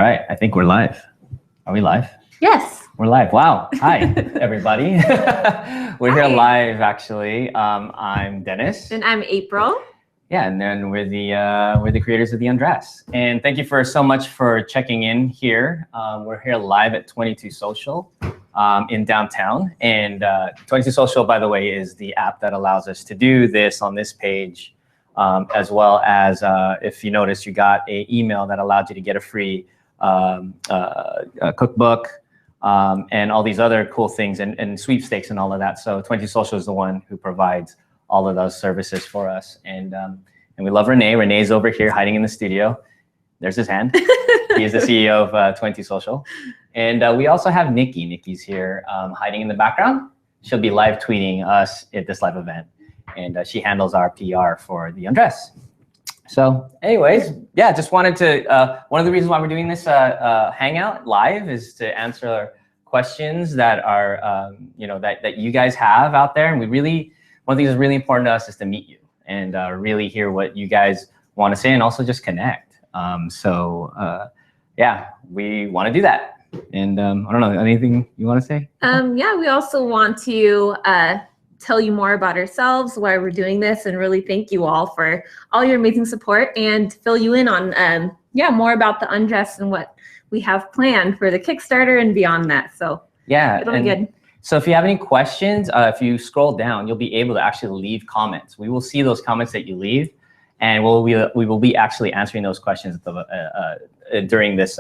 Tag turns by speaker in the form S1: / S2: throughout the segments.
S1: right, I think we're live. Are we live?
S2: Yes.
S1: We're live. Wow. Hi, everybody. We're here live, actually. I'm Dennis.
S2: And I'm April.
S1: Yeah, and then we're the creators of the Undress. And thank you so much for checking in here. We're here live at 22 Social in downtown. And 22 Social, by the way, is the app that allows us to do this on this page, as well as if you notice, you got an email that allowed you to get a free cookbook and all these other cool things and sweepstakes and all of that. So 22 Social is the one who provides all of those services for us. And we love Renee. Renee's over here hiding in the studio. There's his hand. He is the CEO of 22 Social. And we also have Nikki. Nikki's here hiding in the background. She'll be live tweeting us at this live event. And she handles our PR for the Undress. So anyways, yeah, just wanted to, one of the reasons why we're doing this Hangout live is to answer questions that are, that you guys have out there. And one of the things that's really important to us is to meet you and really hear what you guys want to say and also just connect. Yeah, we want to do that. And I don't know, anything you want to say?
S2: Yeah, we also want to tell you more about ourselves, why we're doing this, and really thank you all for all your amazing support and fill you in on, more about the Undress and what we have planned for the Kickstarter and beyond that. So yeah, it'll be good.
S1: So if you have any questions, if you scroll down, you'll be able to actually leave comments. We will see those comments that you leave, and we will be actually answering those questions during this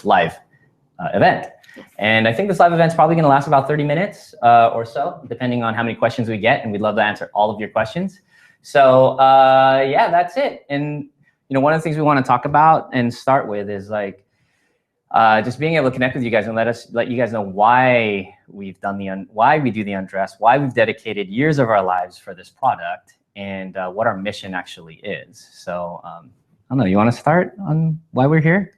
S1: live event. And I think this live event is probably going to last about 30 minutes or so, depending on how many questions we get. And we'd love to answer all of your questions. So yeah, that's it. And one of the things we want to talk about and start with is like just being able to connect with you guys and let you guys know why we've done why we do the Undress, why we've dedicated years of our lives for this product, and what our mission actually is. So I don't know. You want to start on why we're here?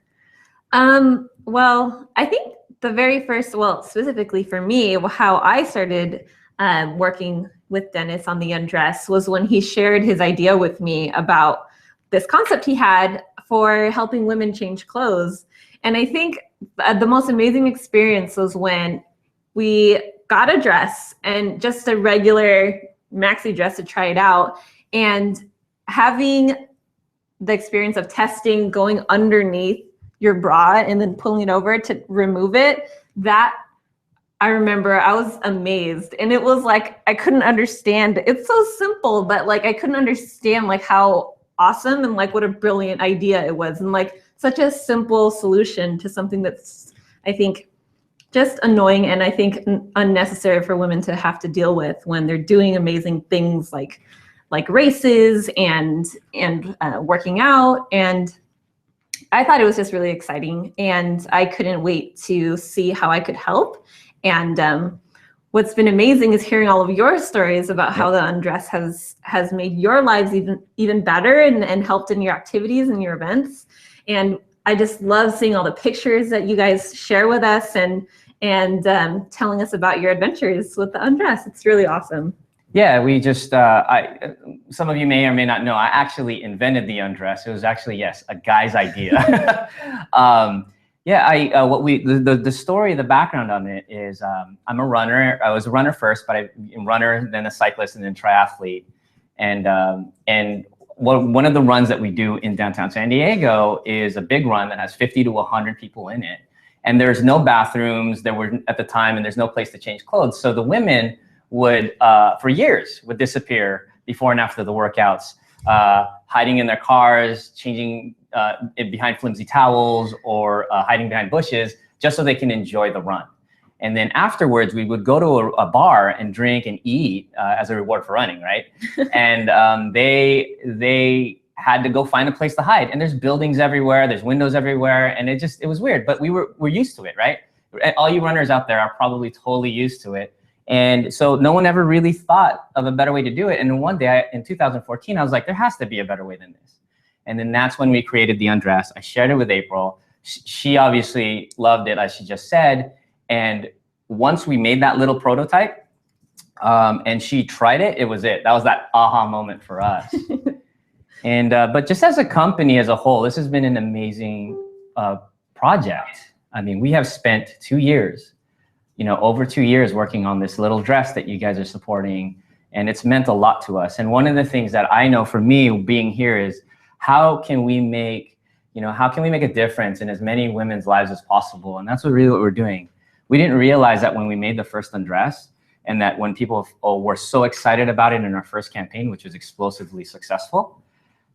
S2: Well, I think the very first, specifically for me, how I started working with Dennis on the Undress was when he shared his idea with me about this concept he had for helping women change clothes. And I think the most amazing experience was when we got a dress, and just a regular maxi dress, to try it out, and having the experience of testing, going underneath your bra and then pulling it over to remove it. That, I remember, I was amazed. And it was like, I couldn't understand. It's so simple, but like I couldn't understand like how awesome and like what a brilliant idea it was. And like such a simple solution to something that's, I think, just annoying and I think unnecessary for women to have to deal with when they're doing amazing things like races and working out. And I thought it was just really exciting, and I couldn't wait to see how I could help. And what's been amazing is hearing all of your stories about how the Undress has made your lives even better and helped in your activities and your events. And I just love seeing all the pictures that you guys share with us and telling us about your adventures with the Undress. It's really awesome.
S1: Yeah, we just, some of you may or may not know, I actually invented the Undress. It was actually, yes, a guy's idea. The story, the background on it is I'm a runner. I was a runner first, but I'm a runner, then a cyclist, and then triathlete. And one of the runs that we do in downtown San Diego is a big run that has 50 to 100 people in it. And there's no bathrooms, there were at the time, and there's no place to change clothes. So the women would, for years, would disappear before and after the workouts, hiding in their cars, changing behind flimsy towels, or hiding behind bushes, just so they can enjoy the run. And then afterwards, we would go to a bar and drink and eat as a reward for running, right? And they had to go find a place to hide. And there's buildings everywhere, there's windows everywhere, and it was weird, but we're used to it, right? All you runners out there are probably totally used to it. And so no one ever really thought of a better way to do it. And one day in 2014, I was like, there has to be a better way than this. And then that's when we created the Undress. I shared it with April. She obviously loved it, as she just said. And once we made that little prototype and she tried it, it was it. That was that aha moment for us. And but just as a company as a whole, this has been an amazing project. I mean, we have spent 2 years, you know, over 2 years working on this little dress that you guys are supporting, and it's meant a lot to us. And one of the things that I know for me being here is how can we make, you know, how can we make a difference in as many women's lives as possible? And that's really what we're doing. We didn't realize that when we made the first Undress, and that when people were so excited about it in our first campaign, which was explosively successful,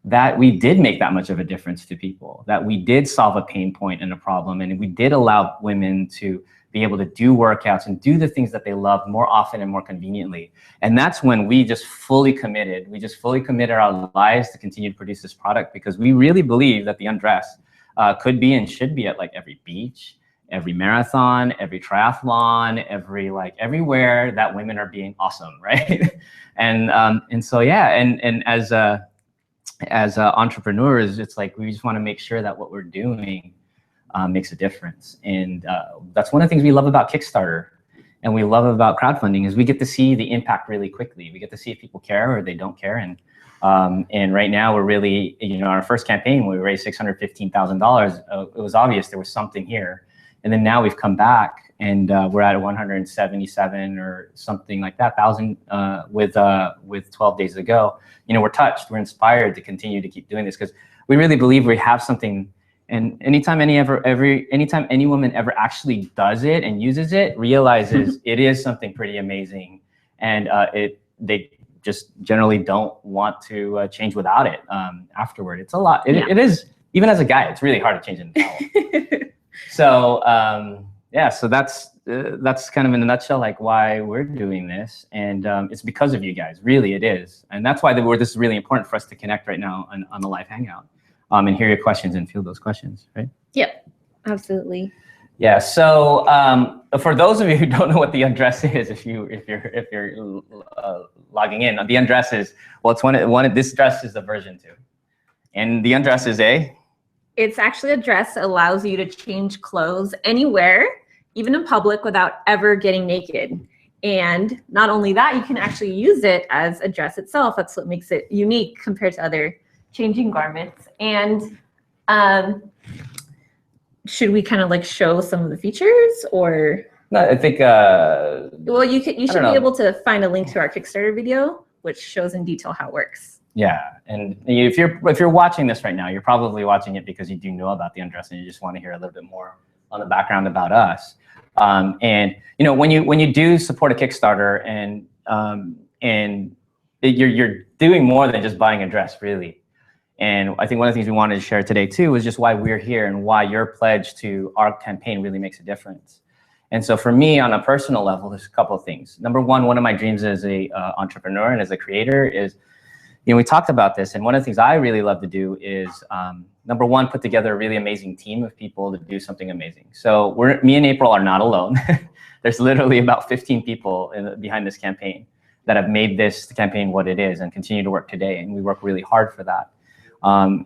S1: that we did make that much of a difference to people, that we did solve a pain point and a problem, and we did allow women to be able to do workouts and do the things that they love more often and more conveniently. And that's when we just fully committed. We just fully committed our lives to continue to produce this product, because we really believe that the Undress could be and should be at like every beach, every marathon, every triathlon, everywhere that women are being awesome, right? And so yeah, and as entrepreneurs, it's like we just want to make sure that what we're doing makes a difference. And that's one of the things we love about Kickstarter and we love about crowdfunding is we get to see the impact really quickly. We get to see if people care or they don't care. And right now we're really, you know, our first campaign, we raised $615,000. It was obvious there was something here. And then now we've come back and we're at 177 or something like that thousand with 12 days to go. You know, we're touched, we're inspired to continue to keep doing this because we really believe we have something. And anytime anytime any woman ever actually does it and uses it, realizes it is something pretty amazing, and they just generally don't want to change without it afterward. It's a lot. It is, even as a guy, it's really hard to change it. So yeah, so that's kind of in a nutshell like why we're doing this, and it's because of you guys. Really, it is, and that's why this is really important for us to connect right now on the live hangout. And hear your questions and field those questions, right?
S2: Yep, absolutely.
S1: Yeah. So for those of you who don't know what the Undress is, if you're logging in, the Undress is, well, it's this dress is the version 2, and the Undress is
S2: It's actually a dress that allows you to change clothes anywhere, even in public, without ever getting naked. And not only that, you can actually use it as a dress itself. That's what makes it unique compared to other changing garments. And should we kind of like show some of the features, or?
S1: No, I think.
S2: Well, you should be able to find a link to our Kickstarter video, which shows in detail how it works. Yeah, and if you're watching this right now, you're probably watching it because you do know about the Undress and you just want to hear a little bit more on the background about us. And you know, when you do support a Kickstarter and you're doing more than just buying a dress, really. And I think one of the things we wanted to share today too is just why we're here and why your pledge to our campaign really makes a difference. And so for me, on a personal level, there's a couple of things. Number one of my dreams as a entrepreneur and as a creator is, you know, we talked about this, and one of the things I really love to do is, number one, put together a really amazing team of people to do something amazing. So me and April are not alone. There's literally about 15 people behind this campaign that have made this campaign what it is and continue to work today, and we work really hard for that.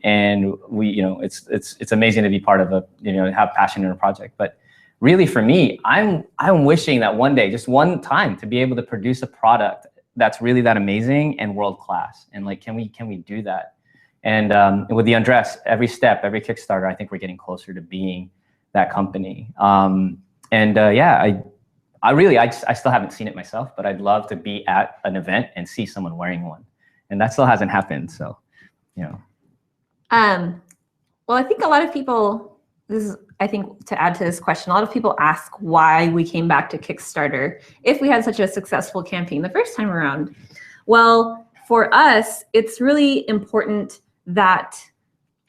S2: And we, you know, it's amazing to be part of have passion in a project. But really, for me, I'm wishing that one day, just one time, to be able to produce a product that's really that amazing and world class. And like, can we do that? And with the Undress, every step, every Kickstarter, I think we're getting closer to being that company. Yeah, I still haven't seen it myself, but I'd love to be at an event and see someone wearing one, and that still hasn't happened. So, you know. Well, I think a lot of people, I think to add to this question, a lot of people ask why we came back to Kickstarter if we had such a successful campaign the first time around. Well, for us, it's really important that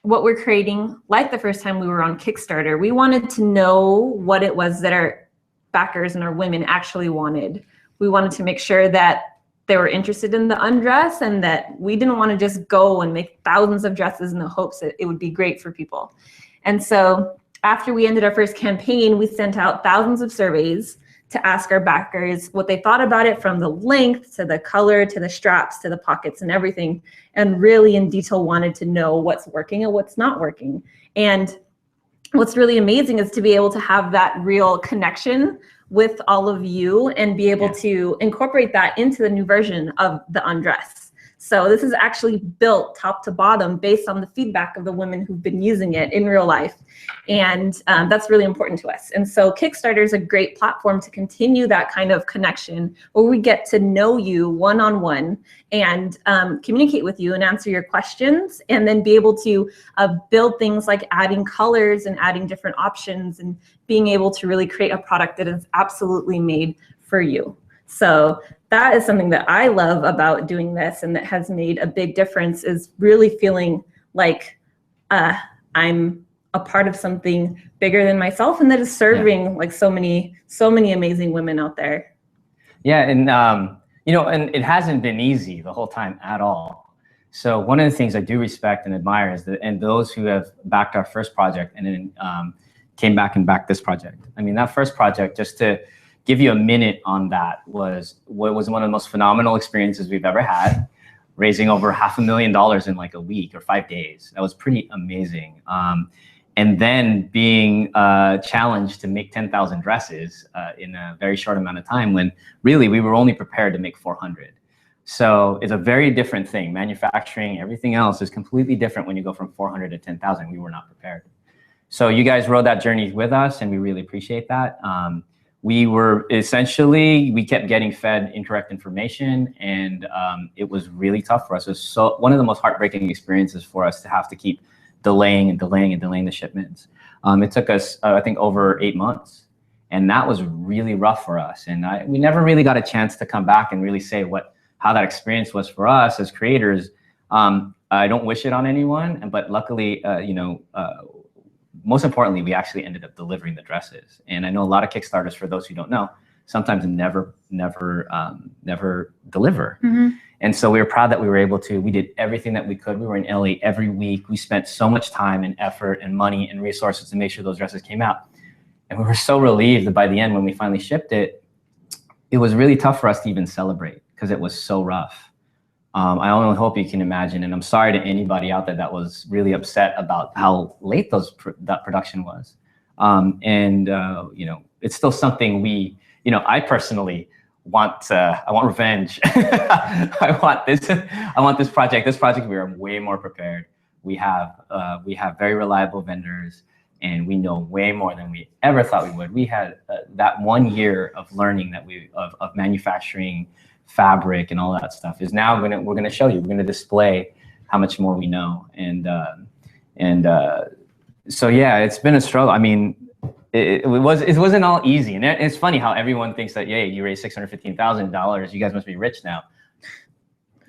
S2: what we're creating, like the first time we were on Kickstarter, we wanted to know what it was that our backers and our women actually wanted. We wanted to make sure that they were interested in the Undress, and that we didn't want to just go and make thousands of dresses in the hopes that it would be great for people. And so after we ended our first campaign, we sent out thousands of surveys to ask our backers what they thought about it, from the length to the color to the straps to the pockets and everything, and really in detail wanted to know what's working and what's not working. And what's really amazing is to be able to have that real connection with all of you and be able to incorporate that into the new version of the Undress. So this is actually built top to bottom based on the feedback of the women who've been using it in real life. And that's really important to us. And so Kickstarter is a great platform to continue that kind of connection where we get to know you one-on-one and communicate with you and answer your questions, and then be able to build things like adding colors and adding different options and being able to really create a product that is absolutely made for you. So that is something that I love about doing this, and that has made a big difference, is really feeling like I'm a part of something bigger than myself, and that is serving like so many amazing women out there.
S1: Yeah, and you know, and it hasn't been easy the whole time at all. So one of the things I do respect and admire is that, and those who have backed our first project and then came back and backed this project. I mean, that first project, just to give you a minute on that, was one of the most phenomenal experiences we've ever had, raising over $500,000 in like a week or 5 days. That was pretty amazing. And then being challenged to make 10,000 dresses in a very short amount of time, when really we were only prepared to make 400. So it's a very different thing. Manufacturing, everything else is completely different when you go from 400 to 10,000. We were not prepared. So you guys rode that journey with us, and we really appreciate that. We were essentially, we kept getting fed incorrect information, and it was really tough for us. It was one of the most heartbreaking experiences for us to have to keep delaying and delaying and delaying the shipments. It took us, I think, over 8 months, and that was really rough for us. And we never really got a chance to come back and really say how that experience was for us as creators. I don't wish it on anyone, but luckily, you know, most importantly, we actually ended up delivering the dresses. And I know a lot of Kickstarters, for those who don't know, sometimes never deliver. Mm-hmm. And so we were proud that we were able to. We did everything that we could. We were in LA every week. We spent so much time and effort and money and resources to make sure those dresses came out. And we were so relieved that by the end, when we finally shipped it, it was really tough for us to even celebrate because it was so rough. I only hope you can imagine, and I'm sorry to anybody out there that was really upset about how late that production was. You know, it's still something I personally want. I want revenge. I want this project. This project, we are way more prepared. We have very reliable vendors, and we know way more than we ever thought we would. We had that 1 year of learning of manufacturing fabric and all that stuff is now we're gonna show you. We're gonna display how much more we know. So yeah, it's been a struggle. I mean, it wasn't all easy, and it's funny how everyone thinks that, yeah, you raised $615,000, you guys must be rich now.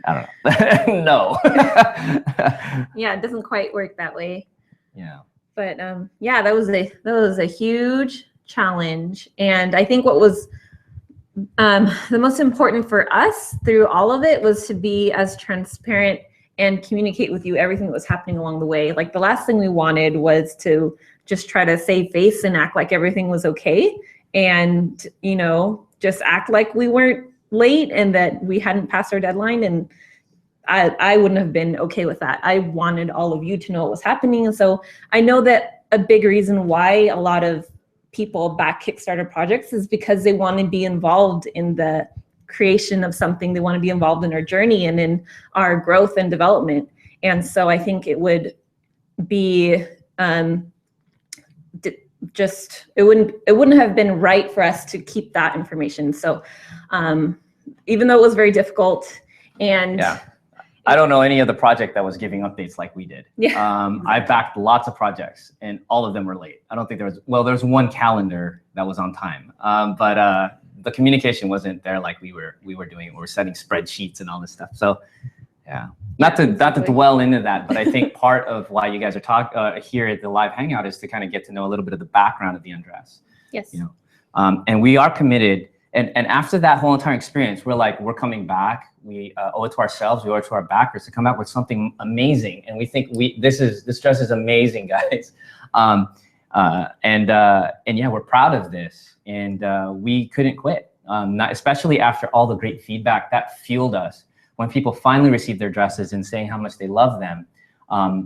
S1: I don't know. No.
S2: Yeah, it doesn't quite work that way.
S1: Yeah.
S2: But yeah, that was a huge challenge, and I think what was the most important for us through all of it was to be as transparent and communicate with you everything that was happening along the way. Like, the last thing we wanted was to just try to save face and act like everything was okay, and, you know, just act like we weren't late and that we hadn't passed our deadline. And I wouldn't have been okay with that. I wanted all of you to know what was happening. And so I know that a big reason why a lot of people back Kickstarter projects is because they want to be involved in the creation of something. They want to be involved in our journey and in our growth and development. And so I think it would be it wouldn't have been right for us to keep that information. So even though it was very difficult, and
S1: yeah. I don't know any other project that was giving updates like we did. Yeah. I backed lots of projects, and all of them were late. I don't think there was one calendar that was on time, but the communication wasn't there like we were doing. We were setting spreadsheets and all this stuff. So yeah, not to dwell into that, but I think part of why you guys are here at the live hangout is to kind of get to know a little bit of the background of the Undress.
S2: Yes.
S1: You know, and we are committed. And after that whole entire experience, we're coming back. We owe it to ourselves. We owe it to our backers to come out with something amazing. And we think this dress is amazing, guys. And yeah, we're proud of this. And we couldn't quit, especially after all the great feedback that fueled us. When people finally received their dresses and saying how much they love them,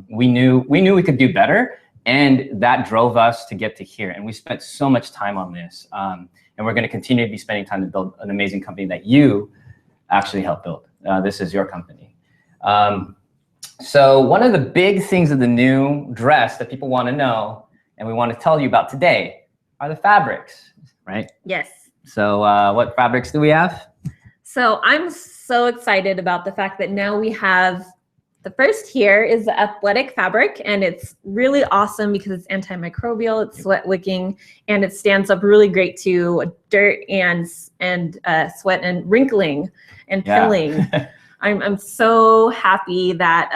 S1: we knew we could do better. And that drove us to get to here. And we spent so much time on this. And we're going to continue to be spending time to build an amazing company that you actually helped build. This is your company. So one of the big things of the new dress that people want to know, and we want to tell you about today, are the fabrics, right?
S2: Yes.
S1: So what fabrics do we have?
S2: So I'm so excited about the fact that now we have, the first here is the athletic fabric, and it's really awesome because it's antimicrobial, it's sweat wicking, and it stands up really great to dirt and sweat and wrinkling and pilling. I'm so happy that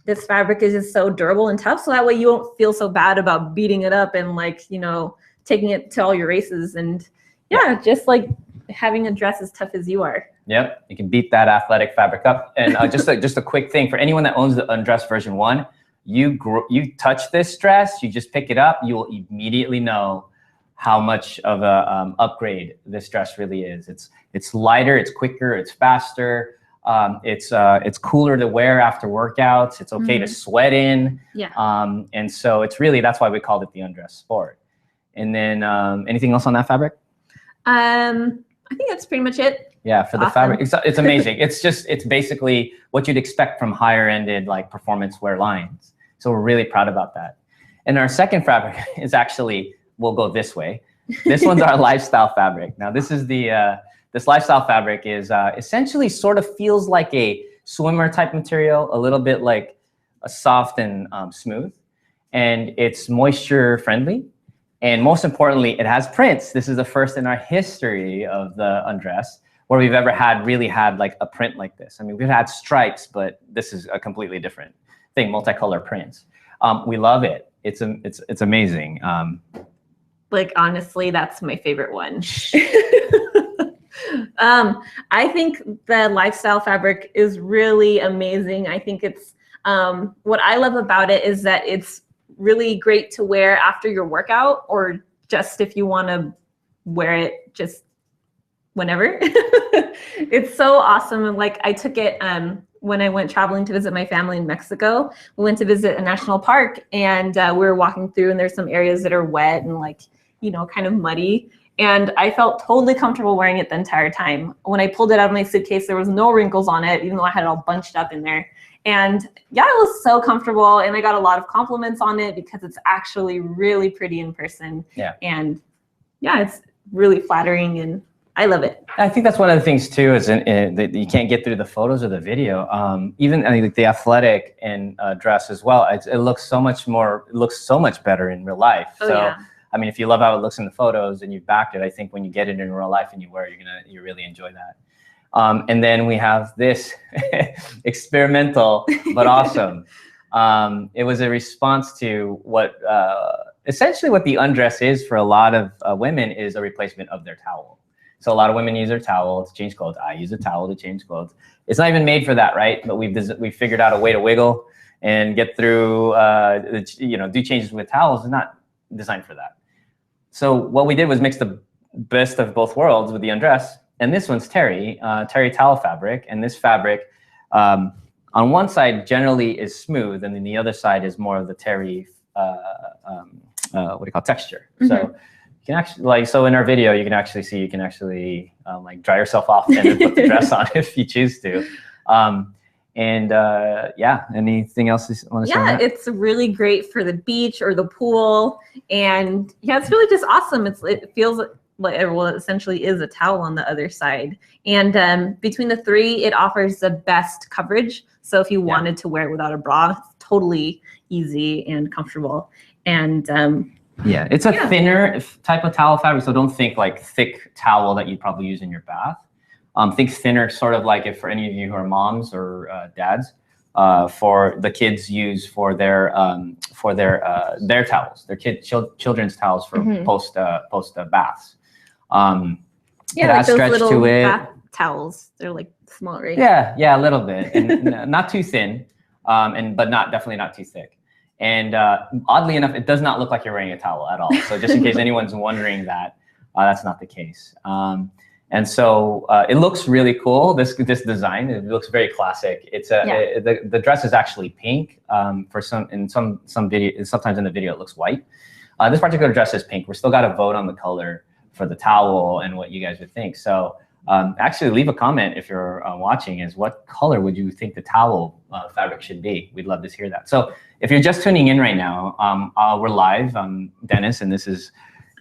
S2: this fabric is just so durable and tough, so that way you won't feel so bad about beating it up and like, you know, taking it to all your races, and just like having a dress as tough as you are.
S1: Yep, you can beat that athletic fabric up. And just a quick thing for anyone that owns the Undress version 1, you touch this dress, you just pick it up, you will immediately know how much of a upgrade this dress really is. It's lighter, it's quicker, it's faster. It's cooler to wear after workouts. It's okay to sweat in. And so it's really, that's why we called it the Undress Sport. And then anything else on that fabric?
S2: I think that's pretty much it.
S1: Yeah, for the fabric, it's amazing. It's basically what you'd expect from higher ended like performance wear lines. So we're really proud about that. And our second fabric is actually, we'll go this way. This one's our lifestyle fabric. Now this is this lifestyle fabric is essentially sort of feels like a swimmer type material, a little bit like a soft and smooth, and it's moisture friendly. And most importantly, it has prints. This is the first in our history of the Undress where we've ever really had like a print like this. I mean, we've had stripes, but this is a completely different thing, multicolor prints. We love it. It's amazing.
S2: Like, honestly, that's my favorite one. I think the lifestyle fabric is really amazing. I think it's, what I love about it is that it's really great to wear after your workout, or just if you want to wear it just whenever. It's so awesome. And like, I took it when I went traveling to visit my family in Mexico. We went to visit a national park, and we were walking through, and there's some areas that are wet and like, you know, kind of muddy. And I felt totally comfortable wearing it the entire time. When I pulled it out of my suitcase, there was no wrinkles on it, even though I had it all bunched up in there. And yeah, it was so comfortable, and I got a lot of compliments on it because it's actually really pretty in person. And yeah, it's really flattering, and I love it.
S1: I think that's one of the things too, is that you can't get through the photos or the video. Even I mean, the athletic and dress as well. It looks so much more. It looks so much better in real life. I mean, if you love how it looks in the photos and you've backed it, I think when you get it in real life and you wear it, you really enjoy that. And then we have this experimental but awesome. It was a response to what essentially what the Undress is for a lot of women is a replacement of their towel. So a lot of women use their towel to change clothes. I use a towel to change clothes. It's not even made for that, right? But we figured out a way to wiggle and get through, do changes with towels. It's not designed for that. So what we did was mix the best of both worlds with the Undress. And this one's terry towel fabric. And this fabric on one side generally is smooth, and then the other side is more of the terry, texture. So you can actually, so in our video, you can actually see, you can actually like dry yourself off and then put the dress on if you choose to. Anything else you want to say on that?
S2: It's really great for the beach or the pool. And yeah, it's really just awesome. It feels like, well, it essentially is a towel on the other side. And between the three, it offers the best coverage. So if you wanted to wear it without a bra, it's totally easy and comfortable. And
S1: yeah, it's a thinner type of towel fabric. So don't think like thick towel that you'd probably use in your bath. Think thinner, sort of like if for any of you who are moms or dads, for the kids use for their towels, their children's towels for post baths.
S2: Yeah, like those little bath towels. They're like small, right?
S1: Yeah, a little bit, and not too thin, but definitely not too thick. And oddly enough, it does not look like you're wearing a towel at all. So just in case anyone's wondering that, that's not the case. And so it looks really cool. This design, it looks very classic. It's the dress is actually pink. Sometimes in the video it looks white. This particular dress is pink. We're still got to vote on the color for the towel and what you guys would think. So Actually, leave a comment if you're watching. Is what color would you think the towel fabric should be? We'd love to hear that. So if you're just tuning in right now, we're live. I'm Dennis, and this is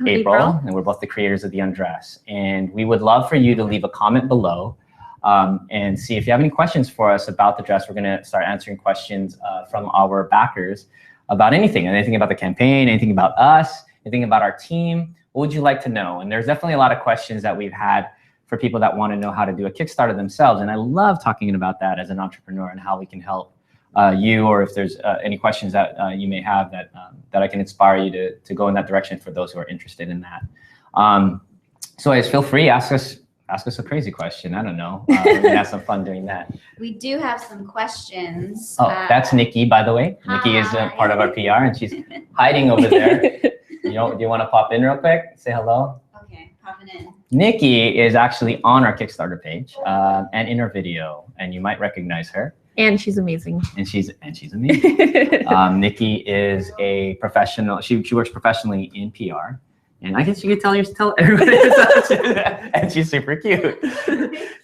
S1: April, and we're both the creators of the Undress. And we would love for you to leave a comment below and see if you have any questions for us about the dress. We're going to start answering questions from our backers about anything about the campaign, anything about us, anything about our team. What would you like to know? And there's definitely a lot of questions that we've had for people that want to know how to do a Kickstarter themselves. And I love talking about that as an entrepreneur and how we can help you, or if there's any questions that you may have that I can inspire you to go in that direction for those who are interested in that. So guys, feel free, ask us a crazy question. I don't know. We're gonna have some fun doing that.
S3: We do have some questions.
S1: Oh, that's Nikki, by the way.
S3: Hi.
S1: Nikki is part of our PR, and she's hiding over there. Do you want to pop in real quick? Say hello.
S3: Okay, popping in. Nikki
S1: is actually on our Kickstarter page and in our video, and you might recognize her.
S2: And she's amazing.
S1: And she's amazing. Nikki is a professional. She works professionally in PR. And I guess you could tell everybody. And she's super cute.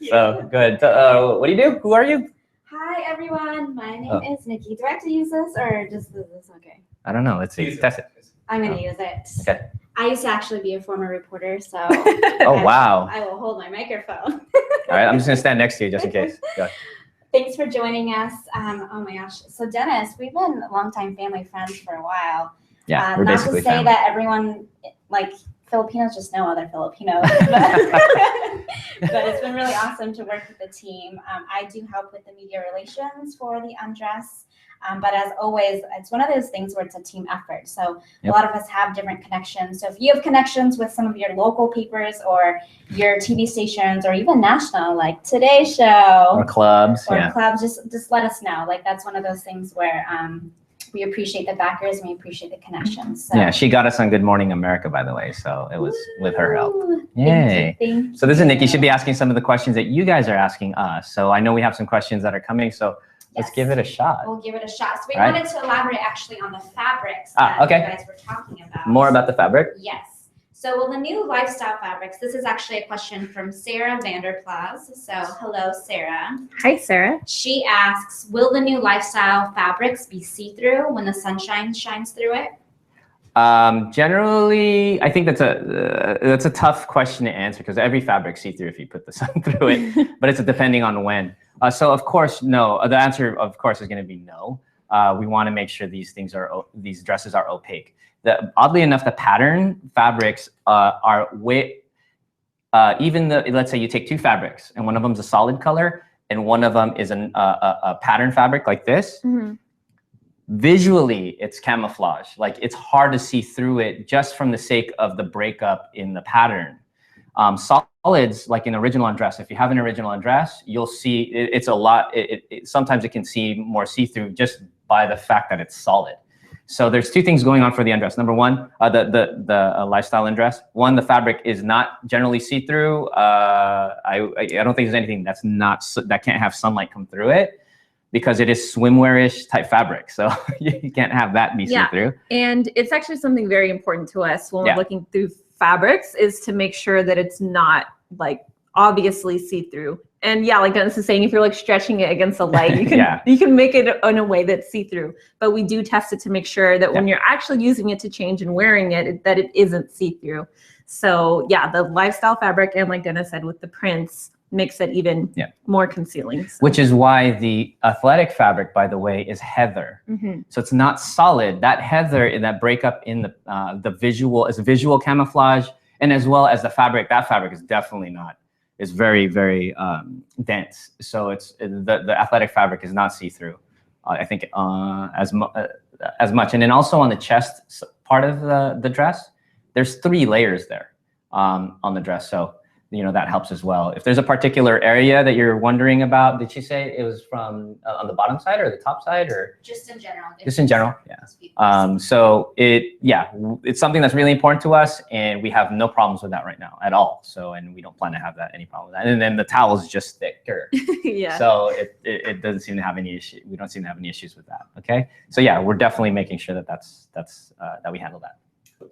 S1: So good. What do you do? Who are you?
S3: Hi everyone. My name is Nikki. Do I have to use this or just is this okay?
S1: I don't know. Let's see. Test it.
S3: I'm gonna use it.
S1: Okay.
S3: I used to actually be a former reporter, so
S1: oh wow.
S3: I will hold my microphone.
S1: All right, I'm just gonna stand next to you just in case. Go ahead.
S3: Thanks for joining us. Oh my gosh. So Dennis, we've been longtime family friends for a while.
S1: Yeah, we're
S3: not
S1: basically
S3: to say
S1: family.
S3: that everyone, like Filipinos just know other Filipinos, but it's been really awesome to work with the team. I do help with the media relations for the Undress, but as always, it's one of those things where it's a team effort. So a lot of us have different connections. So if you have connections with some of your local papers or your TV stations or even national, like Today Show
S1: or clubs,
S3: just let us know. Like that's one of those things where we appreciate the backers and we appreciate the connections. So.
S1: Yeah, she got us on Good Morning America, by the way. So it was with her help. Yay.
S3: Thank you.
S1: So this is Nikki. She'll be asking some of the questions that you guys are asking us. So I know we have some questions that are coming. So let's give it a shot.
S3: We'll give it a shot. So we wanted to elaborate actually on the fabrics that
S1: okay.
S3: you guys were talking about.
S1: More about the fabric?
S3: Yes. So will the new lifestyle fabrics, this is actually a question from Sarah Vanderplaas. So hello, Sarah.
S2: Hi, Sarah.
S3: She asks, will the new lifestyle fabrics be see-through when the sunshine shines through it?
S1: Generally, I think that's a tough question to answer because every fabric see-through if you put the sun through it, but it's depending on when. So of course, no. The answer, of course, is going to be no. We want to make sure these dresses are opaque. Oddly enough, the pattern fabrics are way, let's say you take two fabrics and one of them is a solid color and one of them is a pattern fabric like this. Mm-hmm. Visually, it's camouflage. Like it's hard to see through it just from the sake of the breakup in the pattern. Solids, like in original undress, if you have an original undress, you'll see it's a lot. Sometimes it can see more see-through just by the fact that it's solid. So there's two things going on for the undress. Number one, the lifestyle undress. One, the fabric is not generally see-through. I don't think there's anything that can't have sunlight come through it because it is swimwear-ish type fabric. So you can't have that be see-through.
S2: And it's actually something very important to us when we're looking through fabrics is to make sure that it's not like obviously see-through. And yeah, like Dennis is saying, if you're like stretching it against the light, you can you can make it in a way that's see-through. But we do test it to make sure that when you're actually using it to change and wearing it, that it isn't see-through. So yeah, the lifestyle fabric and like Dennis said with the prints makes it even more concealing. So.
S1: Which is why the athletic fabric, by the way, is heather. Mm-hmm. So it's not solid. That heather in that breakup in the visual is visual camouflage, and as well as the fabric. That fabric is definitely not. Is very, very dense. So it's the athletic fabric is not see-through. I think as much. And then also on the chest part of the dress, there's 3 layers there on the dress. So that helps as well. If there's a particular area that you're wondering about, did she say it was from on the bottom side or the top side or?
S3: Just in general.
S1: Just in general, yeah. So it's something that's really important to us and we have no problems with that right now at all. So, and we don't plan to have any problem with that. And then the towel is just thicker. So it doesn't seem to have any issue. We don't seem to have any issues with that. Okay. So yeah, we're definitely making sure that that we handle that.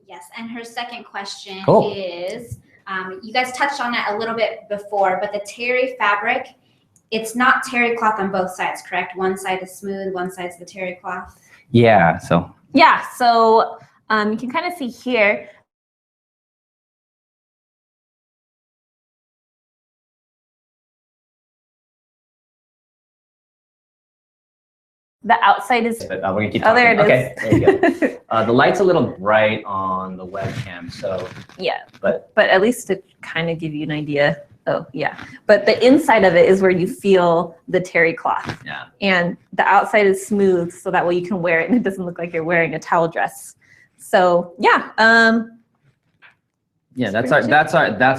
S3: Yes. And her second question is, You guys touched on it a little bit before, but the terry fabric, it's not terry cloth on both sides, correct? One side is smooth, one side's the terry cloth.
S1: Yeah, so.
S2: Yeah, so you can kind of see here. The outside is.
S1: But, we're gonna keep talking.
S2: There it
S1: okay,
S2: is.
S1: there you go. The light's a little bright on the webcam, so.
S2: Yeah,
S1: but
S2: at least to kind of give you an idea. Oh yeah, but the inside of it is where you feel the terry cloth.
S1: Yeah.
S2: And the outside is smooth, so that way you can wear it and it doesn't look like you're wearing a towel dress. So yeah.
S1: Yeah, that's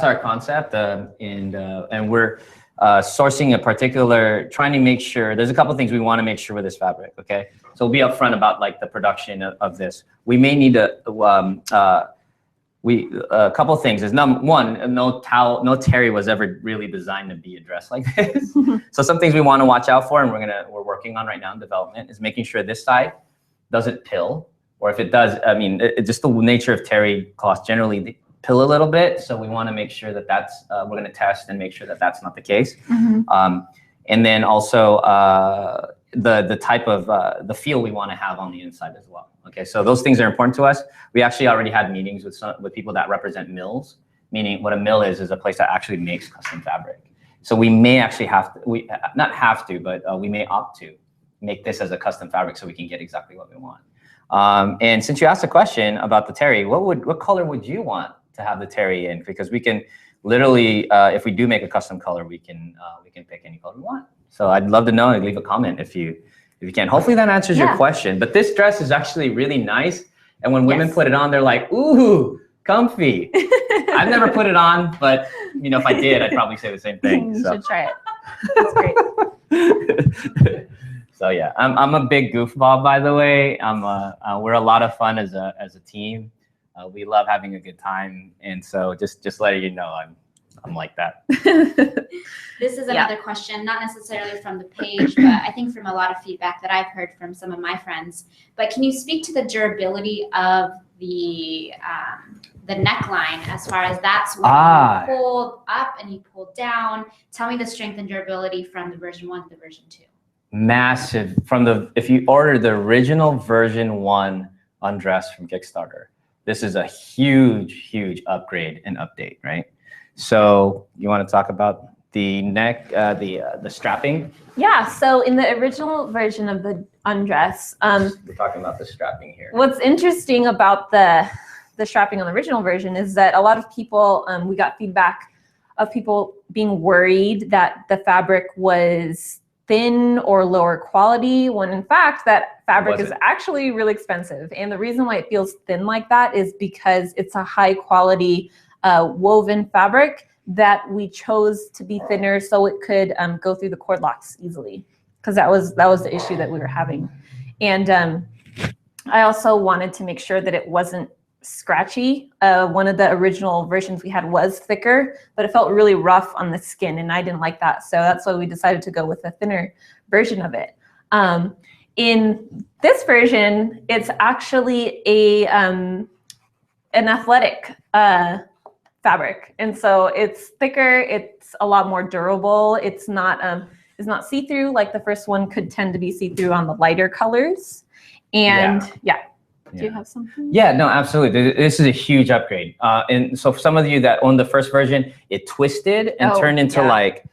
S1: our concept, and we're sourcing a particular, trying to make sure, there's a couple things we want to make sure with this fabric, okay? So we'll be upfront about like the production of this. We may need to, a couple things is number one, no terry was ever really designed to be a dress like this. So some things we want to watch out for, and we're working on right now in development, is making sure this side doesn't pill, or if it does, I mean, just the nature of terry cloth generally, they pill a little bit. So we want to make sure that that's, we're going to test and make sure that that's not the case. And then also the type of, the feel we want to have on the inside as well. Okay, so those things are important to us. We actually already had meetings with people that represent mills, meaning what a mill is a place that actually makes custom fabric. So we may actually have to, not have to, but we may opt to make this as a custom fabric so we can get exactly what we want. And since you asked a question about the terry, what color would you want to have the terry in? Because we can literally, if we do make a custom color, we can pick any color we want. So I'd love to know, and leave a comment if you can. Hopefully that answers your question. But this dress is actually really nice. And when women put it on, they're like, ooh, comfy. I've never put it on, but you know, if I did, I'd probably say the same thing.
S2: You should try it. That's great.
S1: So yeah, I'm a big goofball, by the way. We're a lot of fun as a team. We love having a good time, and so just letting you know, I'm like that.
S3: This is another question, not necessarily from the page, but I think from a lot of feedback that I've heard from some of my friends. But can you speak to the durability of the neckline, as far as that's when you pulled up and you pulled down? Tell me the strength and durability from the version 1 to the version 2.
S1: Massive. If you order the original version 1 Undress from Kickstarter, this is a huge upgrade and update, right? So you want to talk about the neck, the strapping?
S2: Yeah, so in the original version of the Undress,
S1: we're talking about the strapping here.
S2: What's interesting about the strapping on the original version is that a lot of people, we got feedback of people being worried that the fabric was thin or lower quality, when in fact that fabric is actually really expensive. And the reason why it feels thin like that is because it's a high quality woven fabric that we chose to be thinner so it could go through the cord locks easily, because that was the issue that we were having. And I also wanted to make sure that it wasn't scratchy. One of the original versions we had was thicker, but it felt really rough on the skin, and I didn't like that. So that's why we decided to go with a thinner version of it. In this version, it's actually an athletic fabric, and so it's thicker. It's a lot more durable. It's not see-through like the first one could tend to be see-through on the lighter colors. And do you have something?
S1: Yeah, no, absolutely. This is a huge upgrade. And so for some of you that owned the first version, it twisted and turned into like,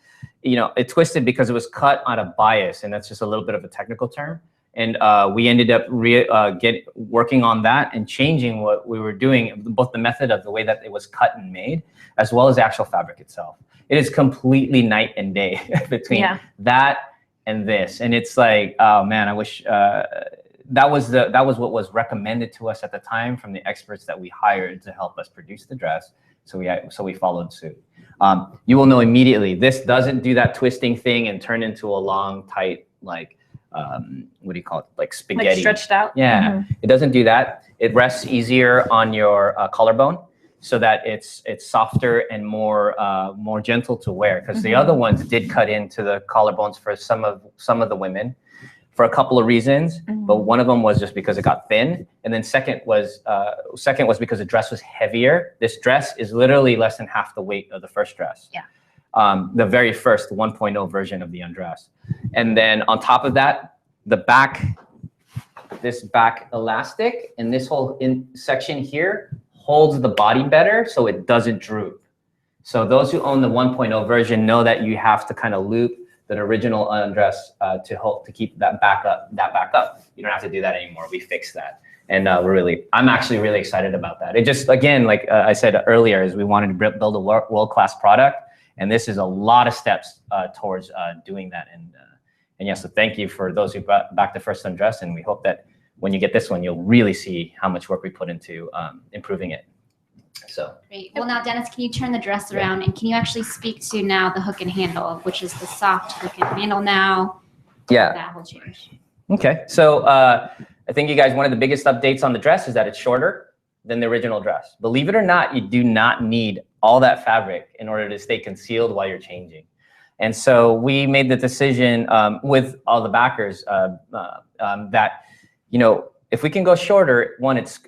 S1: it twisted because it was cut out of bias, and that's just a little bit of a technical term. And we ended up working on that and changing what we were doing, both the method of the way that it was cut and made, as well as the actual fabric itself. It is completely night and day between that and this. And it's like, oh man, I wish that was what was recommended to us at the time from the experts that we hired to help us produce the dress. So we followed suit. You will know immediately, this doesn't do that twisting thing and turn into a long, tight, like, what do you call it? Like spaghetti.
S2: Like stretched out?
S1: Yeah, It doesn't do that. It rests easier on your collarbone so that it's softer and more gentle to wear. Because the other ones did cut into the collarbones for some of the women. for a couple of reasons, but one of them was just because it got thin, and then second was because the dress was heavier. This dress is literally less than half the weight of the first dress.
S2: Yeah.
S1: The very first 1.0 version of the Undress. And then on top of that, the back, this back elastic and this whole section here holds the body better so it doesn't droop. So those who own the 1.0 version know that you have to kind of loop the original Undress to keep that back up. You don't have to do that anymore. We fixed that. And I'm actually really excited about that. It just, again, like I said earlier, is we wanted to build a world-class product. And this is a lot of steps towards doing that. And yeah, so thank you for those who brought back the first Undress. And we hope that when you get this one, you'll really see how much work we put into improving it. So
S3: great. Well, now, Dennis, can you turn the dress around and can you actually speak to now the hook and handle, which is the soft hook and handle now?
S1: Yeah.
S3: That will change.
S1: Okay. So I think you guys, one of the biggest updates on the dress is that it's shorter than the original dress. Believe it or not, you do not need all that fabric in order to stay concealed while you're changing. And so we made the decision with all the backers that, you know, if we can go shorter, one, it's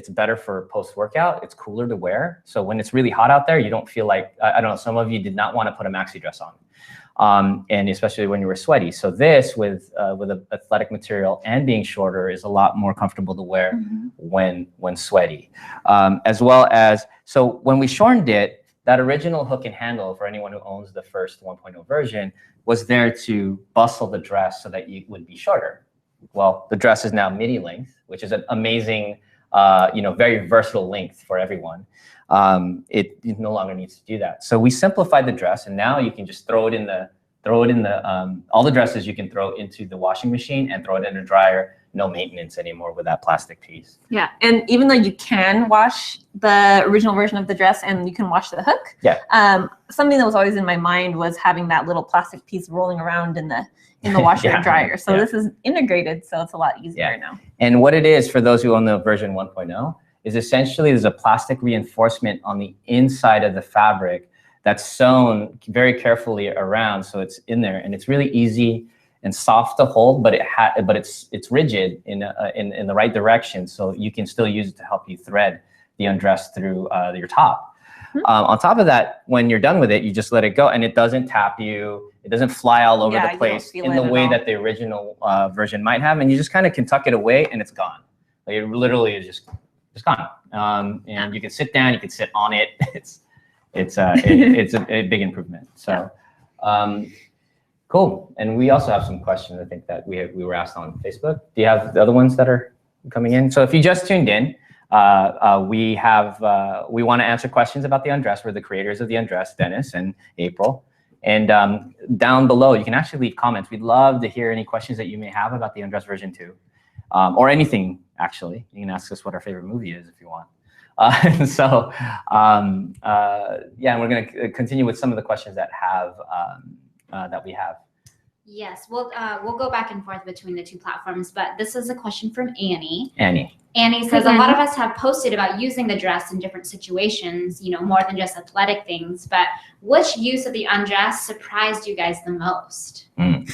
S1: better for post-workout. It's cooler to wear. So when it's really hot out there, you don't feel like, I don't know, some of you did not want to put a maxi dress on, and especially when you were sweaty. So this with an athletic material and being shorter is a lot more comfortable to wear when sweaty. As well as, so when we shortened it, that original hook and handle for anyone who owns the first 1.0 version was there to bustle the dress so that you would be shorter. Well, the dress is now midi length, which is an amazing, you know, very versatile length for everyone. It no longer needs to do that. So we simplified the dress, and now you can just throw it in the all the dresses you can throw into the washing machine and throw it in the dryer. No maintenance anymore with that plastic piece.
S2: Yeah, and even though you can wash the original version of the dress and you can wash the hook, something that was always in my mind was having that little plastic piece rolling around in the washer and dryer. So this is integrated, so it's a lot easier now.
S1: And what it is, for those who own the version 1.0, is essentially there's a plastic reinforcement on the inside of the fabric that's sewn very carefully around, so it's in there, and it's really easy and soft to hold, but it's rigid in the right direction, so you can still use it to help you thread the undress through your top. On top of that, when you're done with it, you just let it go, and it doesn't tap you. It doesn't fly all over the place in the way that the original version might have, and you just kind of can tuck it away, and it's gone. Like, it literally is just gone. And you can sit down, you can sit on it. It's a big improvement. So. Cool. And we also have some questions, I think, that we were asked on Facebook. Do you have the other ones that are coming in? So if you just tuned in, we want to answer questions about the Undress. We're the creators of the Undress, Dennis and April. And down below, you can actually leave comments. We'd love to hear any questions that you may have about the Undress version 2, or anything, actually. You can ask us what our favorite movie is if you want. Yeah, and we're going to continue with some of the questions that we have.
S3: Yes, we'll go back and forth between the two platforms, but this is a question from Annie.
S1: Annie
S3: says, a lot of us have posted about using the dress in different situations, you know, more than just athletic things, but which use of the Undress surprised you guys the most?
S2: I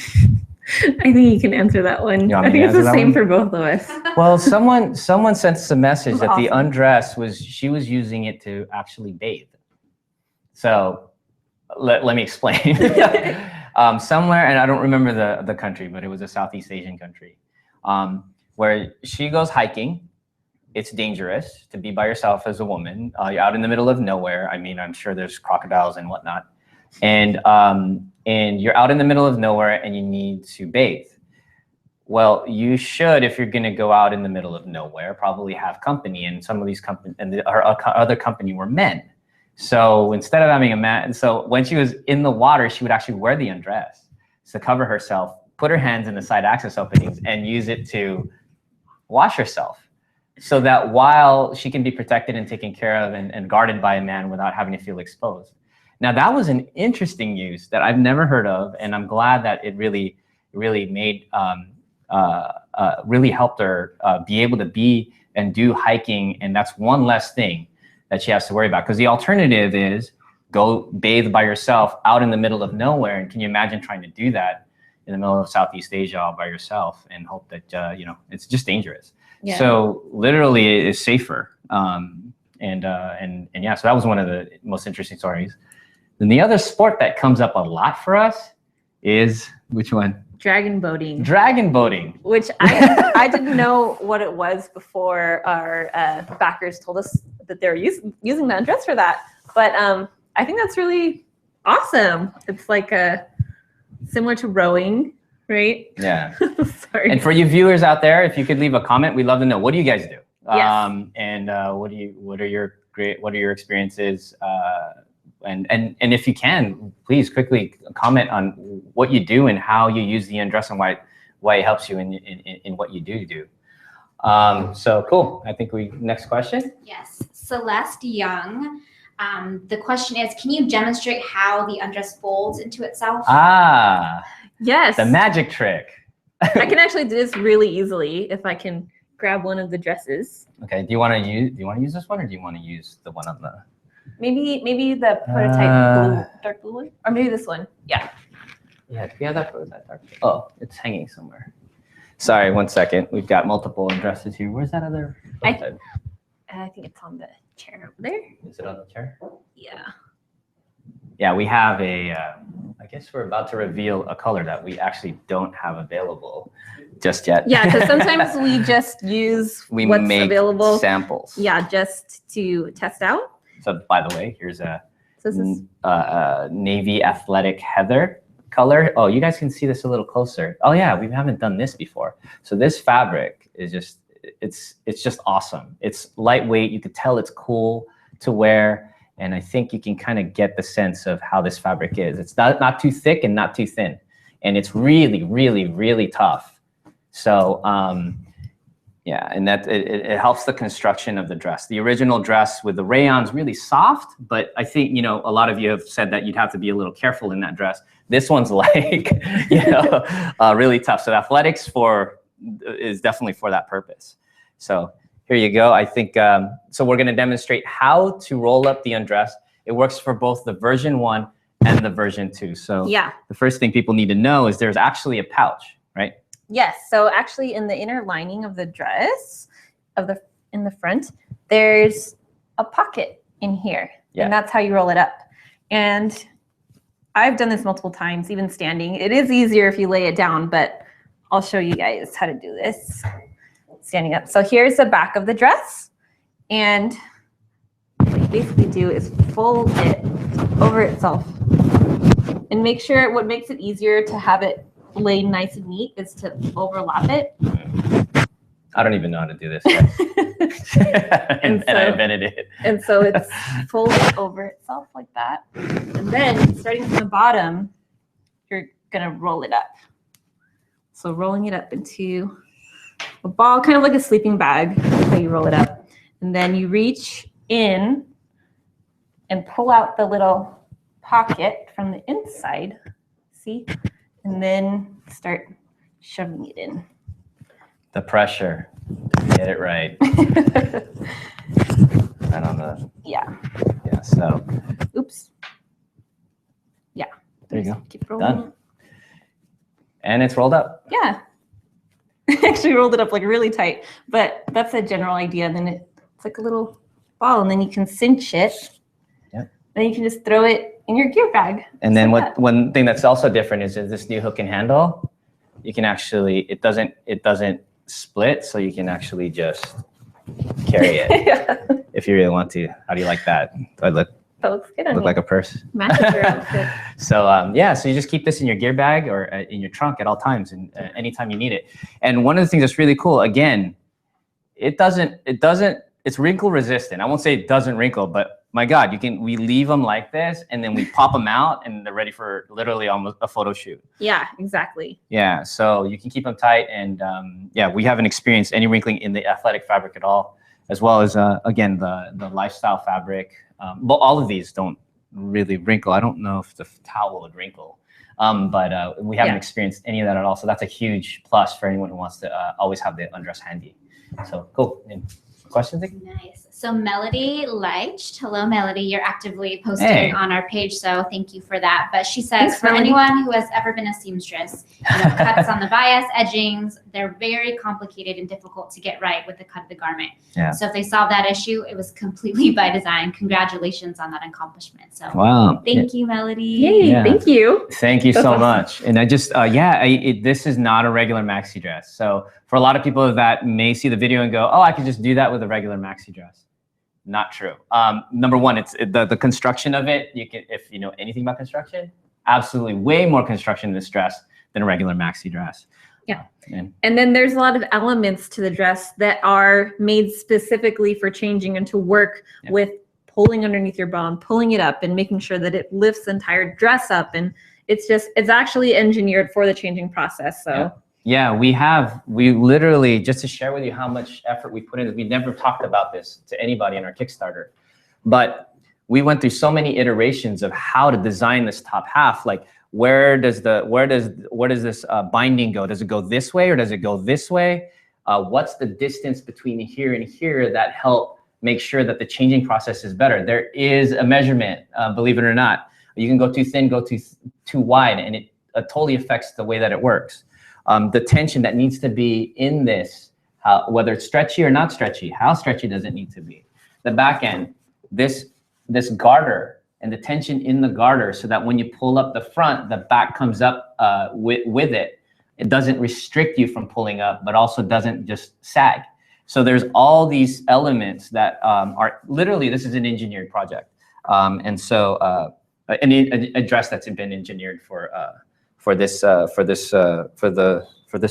S2: think you can answer that one. I think it's the same for both of us.
S1: Well, someone sent us a message that the Undress she was using it to actually bathe. So let me explain. Somewhere, and I don't remember the country, but it was a Southeast Asian country, where she goes hiking. It's dangerous to be by yourself as a woman. You're out in the middle of nowhere. I mean, I'm sure there's crocodiles and whatnot. And you're out in the middle of nowhere and you need to bathe. Well, you should, if you're going to go out in the middle of nowhere, probably have company. And some of these her other company were men. So instead of having a man, so when she was in the water, she would actually wear the Undress to cover herself, put her hands in the side access openings, and use it to wash herself, so that while she can be protected and taken care of and guarded by a man without having to feel exposed. Now, that was an interesting use that I've never heard of, and I'm glad that it really made, really helped her be able to be and do hiking, and that's one less thing that she has to worry about. Because the alternative is go bathe by yourself out in the middle of nowhere, and can you imagine trying to do that? in the middle of Southeast Asia all by yourself and hope that, you know, it's just dangerous.
S2: Yeah.
S1: So literally it is safer. And yeah, so that was one of the most interesting stories. Then the other sport that comes up a lot for us is, which one?
S2: Dragon boating.
S1: Dragon boating.
S2: Which I didn't know what it was before our backers told us that they were using the Undress for that. But I think that's really awesome. It's like similar to rowing, right?
S1: Yeah.
S2: Sorry.
S1: And for you viewers out there, if you could leave a comment, we'd love to know, what do you guys do?
S2: Yes.
S1: And what are your experiences? And if you can, please quickly comment on what you do and how you use the Undress and why it helps you in what you do. So cool. I think next question.
S3: Yes, Celeste Young. The question is, can you demonstrate how the Undress folds into itself?
S2: Yes.
S1: The magic trick.
S2: I can actually do this really easily if I can grab one of the dresses.
S1: Okay. Do you want to use this one, or do you want to use the one on the?
S2: Maybe the prototype dark blue one, or maybe this one. Yeah.
S1: Yeah. Do we have that prototype dark? Oh, it's hanging somewhere. Sorry, 1 second. We've got multiple Undresses here. Where's that other prototype?
S2: I think it's on the chair over there.
S1: Is it on the chair?
S2: Yeah.
S1: Yeah, we have I guess we're about to reveal a color that we actually don't have available just yet.
S2: Yeah, because sometimes we just use what's available.
S1: Samples.
S2: Yeah, just to test out.
S1: So by the way, here's a
S2: So this is
S1: navy athletic heather color. Oh, you guys can see this a little closer. Oh yeah, we haven't done this before. So this fabric is just, it's just awesome. It's lightweight. You could tell it's cool to wear. And I think you can kind of get the sense of how this fabric is. It's not too thick and not too thin. And it's really, really, really tough. So yeah, and that it helps the construction of the dress. The original dress with the rayon's really soft, but I think, you know, a lot of you have said that you'd have to be a little careful in that dress. This one's like, you know, really tough. So the athletics is definitely for that purpose. So here you go. I think, so we're going to demonstrate how to roll up the Undress. It works for both the version 1 and the version 2. So
S2: yeah.
S1: The first thing people need to know is there's actually a pouch, right?
S2: Yes. So actually in the inner lining of the dress, in the front, there's a pocket in here. Yeah. And that's how you roll it up. And I've done this multiple times, even standing. It is easier if you lay it down, but I'll show you guys how to do this. Standing up. So here's the back of the dress, and what you basically do is fold it over itself and make sure what makes it easier to have it lay nice and neat is to overlap it.
S1: I don't even know how to do this yet. and I invented it.
S2: And so it's folded over itself like that. And then starting from the bottom, you're gonna roll it up. So rolling it up into a ball, kind of like a sleeping bag, how you roll it up. And then you reach in and pull out the little pocket from the inside, see? And then start shoving it in.
S1: The pressure, get it right. Right on the,
S2: yeah.
S1: Yeah, so.
S2: Oops. Yeah.
S1: There you go,
S2: keep rolling.
S1: Done. And it's rolled up.
S2: Yeah. I actually rolled it up like really tight, but that's a general idea. And then it's like a little ball, and then you can cinch it.
S1: Yep.
S2: Then you can just throw it in your gear bag.
S1: And then one thing that's also different is this new hook and handle. You can actually, it doesn't split, so you can actually just carry it. Yeah. If you really want to. How do you like that? Do I look
S2: looks good on you.
S1: like a purse?
S2: Matches your outfit.
S1: So yeah, so you just keep this in your gear bag or in your trunk at all times, and anytime you need it. And one of the things that's really cool, again, it's wrinkle resistant. I won't say it doesn't wrinkle, but my God, we leave them like this, and then we pop them out, and they're ready for literally almost a photo shoot.
S2: Yeah, exactly.
S1: Yeah, so you can keep them tight, and yeah, we haven't experienced any wrinkling in the athletic fabric at all, as well as again the lifestyle fabric. But all of these don't really wrinkle. I don't know if the towel would wrinkle, but we haven't experienced any of that at all. So that's a huge plus for anyone who wants to always have the Undress handy. So cool. And questions?
S3: Nice. So Melody Leicht, hello Melody, you're actively posting on our page, so thank you for that. But she says,
S2: Thanks,
S3: for
S2: Melody.
S3: anyone who has ever been a seamstress, cuts on the bias, edgings, they're very complicated and difficult to get right with the cut of the garment.
S1: Yeah.
S3: So if they solved that issue, it was completely by design. Congratulations on that accomplishment. So
S1: Wow.
S3: thank you, Melody.
S2: Yay,
S1: Yeah.
S2: thank you.
S1: Thank you
S2: That's
S1: so
S2: awesome.
S1: much. And I just, this is not a regular maxi dress. So for a lot of people that may see the video and go, oh, I could just do that with a regular maxi dress. Not true. Number one, it's the construction of it. You can, if you know anything about construction, absolutely way more construction in this dress than a regular maxi dress.
S2: Yeah. And then there's a lot of elements to the dress that are made specifically for changing and to work with pulling underneath your bottom, pulling it up and making sure that it lifts the entire dress up. And it's actually engineered for the changing process. So
S1: yeah, we literally, just to share with you how much effort we put in, we never talked about this to anybody in our Kickstarter, but we went through so many iterations of how to design this top half. Like, where does this binding go? Does it go this way or does it go this way? What's the distance between here and here that help make sure that the changing process is better? There is a measurement, believe it or not. You can go too thin, go too wide, and it totally affects the way that it works. The tension that needs to be in this, whether it's stretchy or not stretchy, how stretchy does it need to be? The back end, this garter and the tension in the garter, so that when you pull up the front, the back comes up with it. It doesn't restrict you from pulling up, but also doesn't just sag. So there's all these elements that are literally, this is an engineered project. And so a dress that's been engineered for this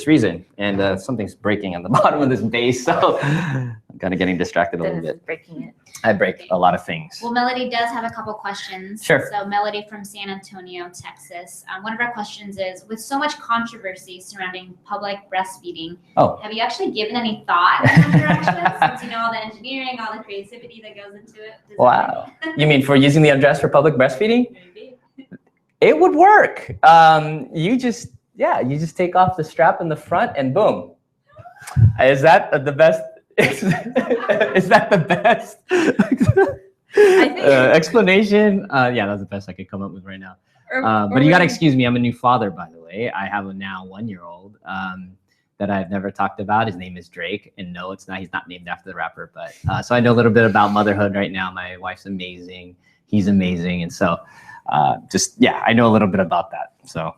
S1: reason. And something's breaking on the bottom of this base, so I'm kind of getting distracted a little bit.
S2: Breaking it.
S1: I break a lot of things.
S3: Well, Melody does have a couple questions.
S1: Sure.
S3: So Melody from San Antonio, Texas. One of our questions is, with so much controversy surrounding public breastfeeding, have you actually given any thought in that direction, since you know all the engineering, all the creativity that goes into it?
S1: Wow. You mean for using the Undress for public breastfeeding?
S3: Maybe.
S1: It would work. You just take off the strap in the front and boom. Is that the best? Is that the best
S2: I think
S1: explanation? Yeah, that's the best I could come up with right now. But you gotta excuse me, I'm a new father, by the way. I have a now 1-year-old that I've never talked about. His name is Drake, and no, it's not. He's not named after the rapper, but so I know a little bit about motherhood right now. My wife's amazing. He's amazing, and so I know a little bit about that. So.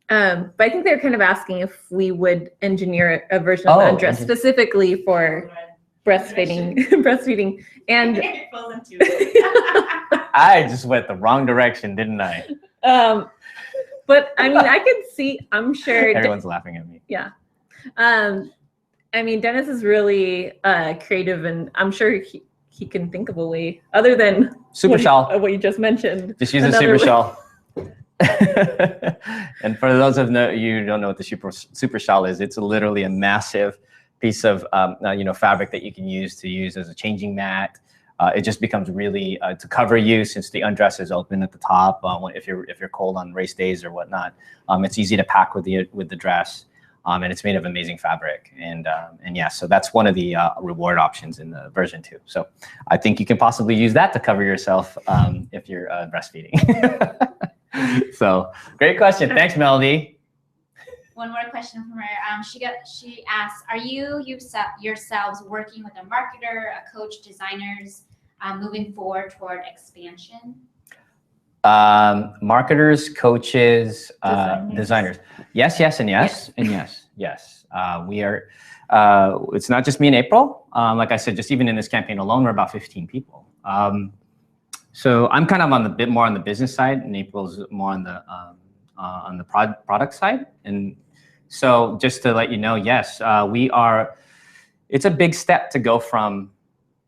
S2: But I think they're kind of asking if we would engineer a version of the Undress specifically for breastfeeding. And
S1: I just went the wrong direction, didn't I?
S2: But I mean, I could see, I'm sure.
S1: Everyone's laughing at me.
S2: Yeah. I mean, Dennis is really creative, and I'm sure he can think of a way other than
S1: super shawl.
S2: What you just mentioned.
S1: Just use a super shawl. And for those of you who don't know what the super shawl is, it's literally a massive piece of fabric that you can use as a changing mat. It just becomes really to cover you, since the Undress is open at the top. If you're cold on race days or whatnot, it's easy to pack with the dress, and it's made of amazing fabric. And yeah, so that's one of the reward options in the version 2. So I think you can possibly use that to cover yourself if you're breastfeeding. So great question. Thanks, Melody.
S3: One more question from her. She asks, are you yourselves working with a marketer, a coach, designers, moving forward toward expansion?
S1: Marketers, coaches, designers. Yes, and yes, and yes. We are. It's not just me and April. Like I said, just even in this campaign alone, we're about 15 people. So I'm kind of a bit more on the business side, and April's more on the product side. And so just to let you know, yes, we are. It's a big step to go from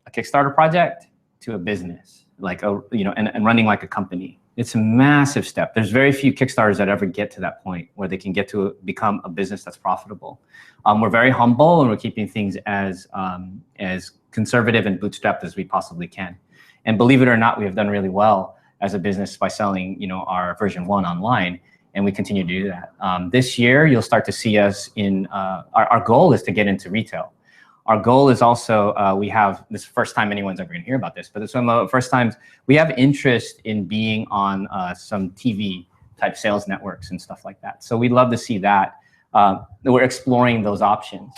S1: a Kickstarter project to a business, and running like a company. It's a massive step. There's very few Kickstarters that ever get to that point where they can get to become a business that's profitable. We're very humble, and we're keeping things as conservative and bootstrapped as we possibly can. And believe it or not, we have done really well as a business by selling, our version 1 online, and we continue to do that. This year, you'll start to see us in. Our goal is to get into retail. our goal is also, we have, this is the first time anyone's ever gonna hear about this, but it's one of the first times we have interest in being on some TV type sales networks and stuff like that. So we'd love to see that. We're exploring those options.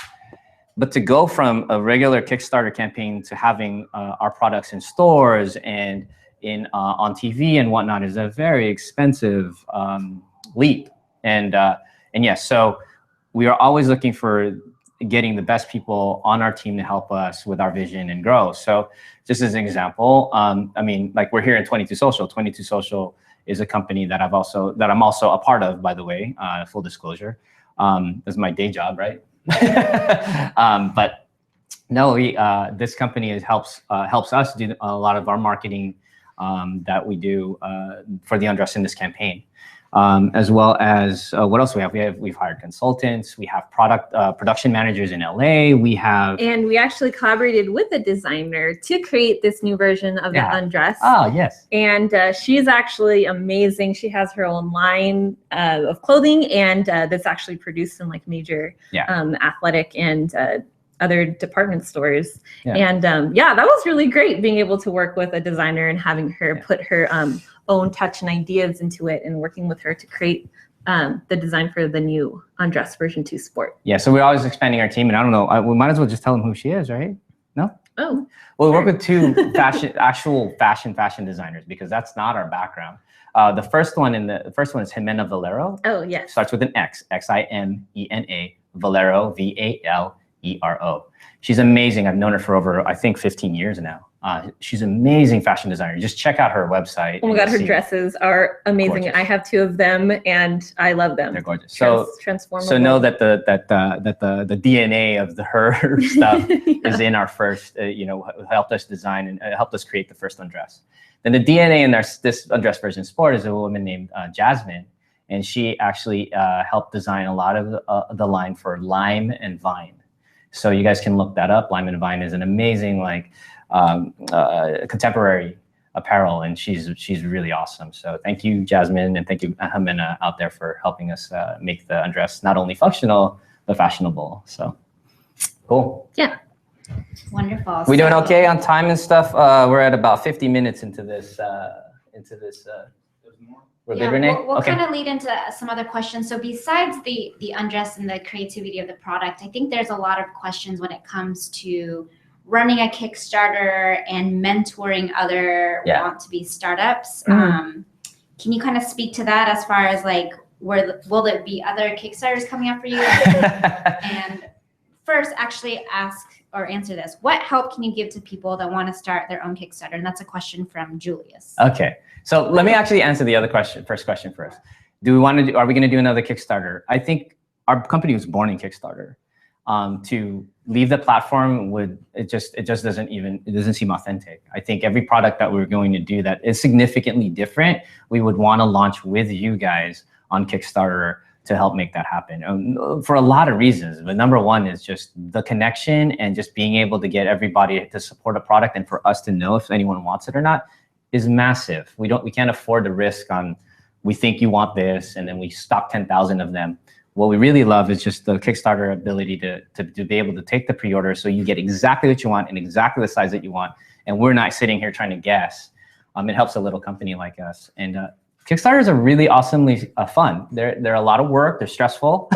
S1: But to go from a regular Kickstarter campaign to having our products in stores and on TV and whatnot is a very expensive leap. And yes, so we are always looking for getting the best people on our team to help us with our vision and grow. So just as an example, I mean, like we're here in 22 Social. 22 Social is a company that I'm also a part of, by the way, full disclosure. This is my day job, right? But no, this company helps us do a lot of our marketing that we do for the Undress in this campaign, as well as what else we have? We've hired consultants. We have production managers in LA.
S2: And we actually collaborated with a designer to create this new version of the Undress.
S1: Oh, yes.
S2: And she's actually amazing. She has her own line of clothing, and that's actually produced in like major athletic and other department stores. And that was really great being able to work with a designer and having her put her own touch and ideas into it, and working with her to create the design for the new Undress version 2 Sport.
S1: Yeah, so we're always expanding our team, and I don't know, we might as well just tell them who she is, right? No?
S2: Oh.
S1: Well, we work with two actual fashion designners, because that's not our background. The first one is Jimena Valero.
S2: Oh, yes.
S1: Starts with an X, Ximena, Valero, Valero. She's amazing. I've known her for over, I think, 15 years now. She's an amazing fashion designer. Just check out her website.
S2: Oh my God, her dresses are amazing.
S1: Gorgeous.
S2: I have 2 of them, and I love them.
S1: They're gorgeous.
S2: Transformable.
S1: So know that the DNA of her stuff is in our first, helped us design and helped us create the first Undress. Then the DNA in this Undress version Sport is a woman named Jasmine, and she actually helped design a lot of the line for Lime and Vine. So you guys can look that up. Lime and Vine is an amazing contemporary apparel, and she's really awesome. So thank you, Jasmine, and thank you, Jimena, out there for helping us make the Undress not only functional but fashionable. So cool.
S2: Yeah.
S3: Wonderful.
S1: We doing okay on time and stuff? We're at about 50 minutes into this. We're good, Renee?
S3: We'll kind of lead into some other questions. So besides the Undress and the creativity of the product, I think there's a lot of questions when it comes to running a Kickstarter and mentoring other want-to-be startups.
S2: Mm-hmm.
S3: Can you kind of speak to that as far as like, will there be other Kickstarters coming up for you? And first, actually answer this. What help can you give to people that want to start their own Kickstarter? And that's a question from Julius.
S1: Okay. So let me actually answer the other first question first. Are we going to do another Kickstarter? I think our company was born in Kickstarter. To leave the platform it doesn't seem authentic. I think every product that we're going to do that is significantly different, we would want to launch with you guys on Kickstarter to help make that happen for a lot of reasons. But number one is just the connection and just being able to get everybody to support a product, and for us to know if anyone wants it or not is massive. We can't afford the risk on, we think you want this, and then we stock 10,000 of them. What we really love is just the Kickstarter ability to be able to take the pre-order, so you get exactly what you want and exactly the size that you want, and we're not sitting here trying to guess. It helps a little company like us. And Kickstarters are really awesomely fun. They're a lot of work. They're stressful.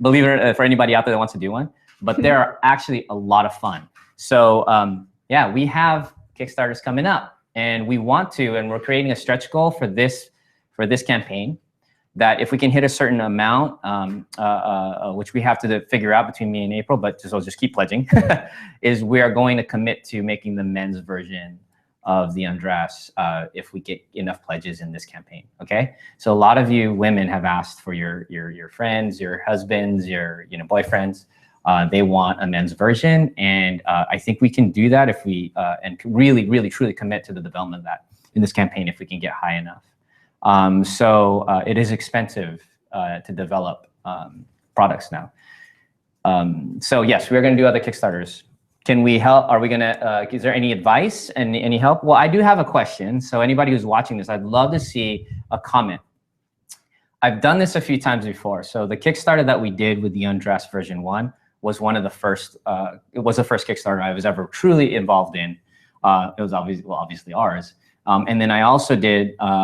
S1: Believe it, for anybody out there that wants to do one, but they're actually a lot of fun. So we have Kickstarters coming up, and we're creating a stretch goal for this campaign, that if we can hit a certain amount, which we have to figure out between me and April, but I'll just keep pledging, is we are going to commit to making the men's version of the Undress if we get enough pledges in this campaign. Okay, so a lot of you women have asked for your friends, your husbands, your boyfriends. They want a men's version, and I think we can do that if we and really, really, truly commit to the development of that in this campaign if we can get high enough. So it is expensive to develop products now. So yes, we're going to do other Kickstarters. Can we help? Are we going to, is there any advice and any help? Well, I do have a question. So anybody who's watching this, I'd love to see a comment. I've done this a few times before. So the Kickstarter that we did with the Undress version 1 was one of the first. It was the first Kickstarter I was ever truly involved in. It was obviously ours. And then I also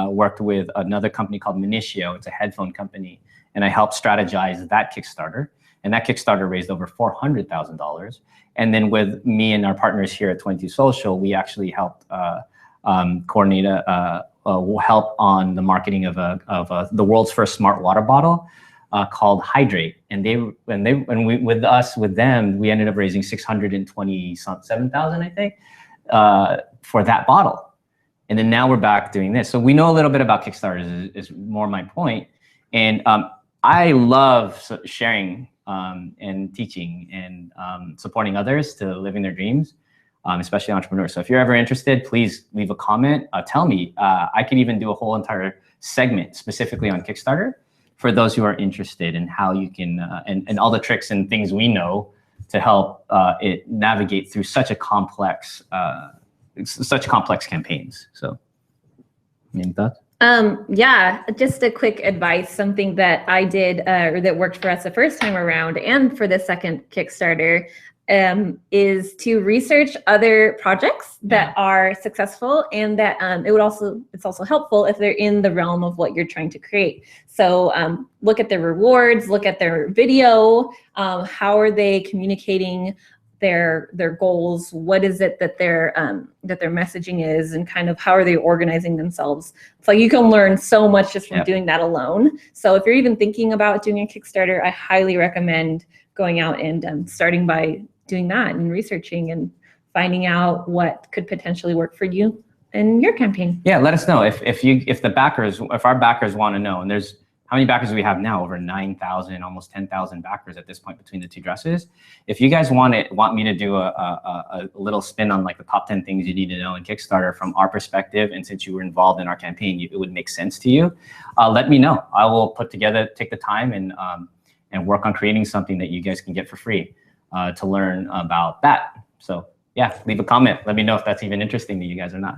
S1: worked with another company called Minitio. It's a headphone company, and I helped strategize that Kickstarter. And that Kickstarter raised over $400,000. And then with me and our partners here at 22 Social, we actually helped coordinate help on the marketing of the world's first smart water bottle called Hydrate. And with them, we ended up raising $627,000, I think, for that bottle. And then now we're back doing this. So we know a little bit about Kickstarters is more my point. And I love sharing and teaching and supporting others to living their dreams, especially entrepreneurs. So if you're ever interested, please leave a comment. Tell me. I could even do a whole entire segment specifically on Kickstarter for those who are interested in how you can, and all the tricks and things we know to help it navigate through such complex campaigns. So, any thoughts?
S2: Yeah, just a quick advice, something that I did or that worked for us the first time around and for the second Kickstarter is to research other projects that are successful, and that it's also helpful if they're in the realm of what you're trying to create. So look at their rewards, look at their video, how are they communicating their goals, what is it that their messaging is, and kind of how are they organizing themselves. It's like you can learn so much just from doing that alone. So if you're even thinking about doing a Kickstarter, I highly recommend going out and starting by doing that and researching and finding out what could potentially work for you in your campaign.
S1: Yeah, let us know if our backers want to know. And there's how many backers do we have now? Over 9,000, almost 10,000 backers at this point between the two dresses. If you guys want me to do a little spin on like the top 10 things you need to know in Kickstarter from our perspective, and since you were involved in our campaign, it would make sense to you, let me know. I will take the time and work on creating something that you guys can get for free to learn about that. So yeah, leave a comment. Let me know if that's even interesting to you guys or not.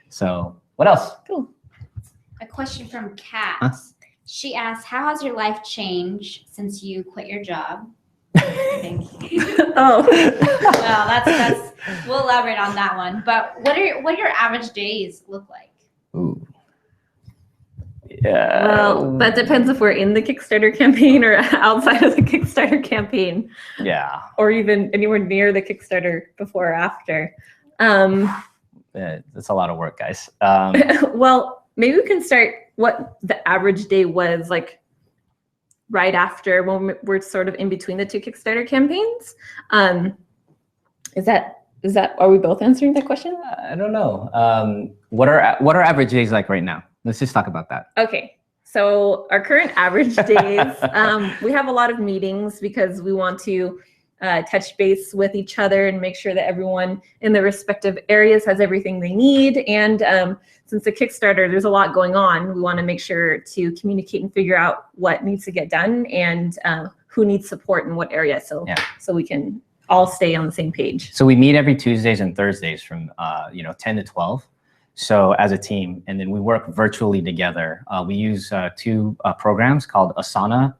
S1: So what else?
S2: Cool.
S3: A question from Kat. She asked, how has your life changed since you quit your job? I think.
S2: Oh.
S3: Well, that's we'll elaborate on that one. But what do your average days look like?
S1: Ooh. Yeah.
S2: Well, that depends if we're in the Kickstarter campaign or outside of the Kickstarter campaign.
S1: Yeah.
S2: Or even anywhere near the Kickstarter before or after.
S1: It's a lot of work, guys.
S2: Well, maybe we can start what the average day was like right after, when we're sort of in between the two Kickstarter campaigns. Are we both answering that question?
S1: I don't know. What are average days like right now? Let's just talk about that.
S2: Okay. So our current average days, we have a lot of meetings because we want to touch base with each other and make sure that everyone in their respective areas has everything they need. And since the Kickstarter, there's a lot going on, we want to make sure to communicate and figure out what needs to get done and who needs support in what area, so we can all stay on the same page.
S1: So we meet every Tuesdays and Thursdays from 10 to 12. So as a team, and then we work virtually together. We use two programs called Asana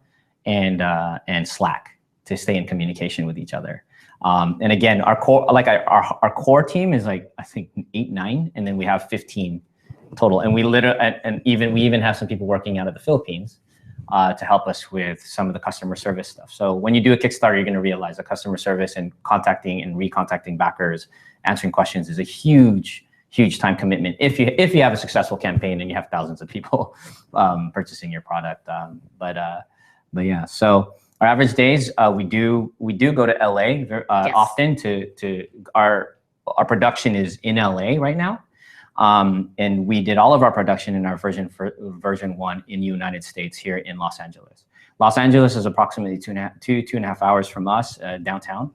S1: and Slack to stay in communication with each other. And again, our core team is like, I think 8, 9, and then we have 15 total. And we even have some people working out of the Philippines to help us with some of the customer service stuff. So when you do a Kickstarter, you're going to realize that customer service and contacting and recontacting backers, answering questions is a huge time commitment if you have a successful campaign and you have thousands of people purchasing your product. But yeah, so our average days, we do go to LA often to our production is in LA right now. And we did all of our production in our version 1 in the United States here in Los Angeles. Los Angeles is approximately 2.5 hours from us downtown.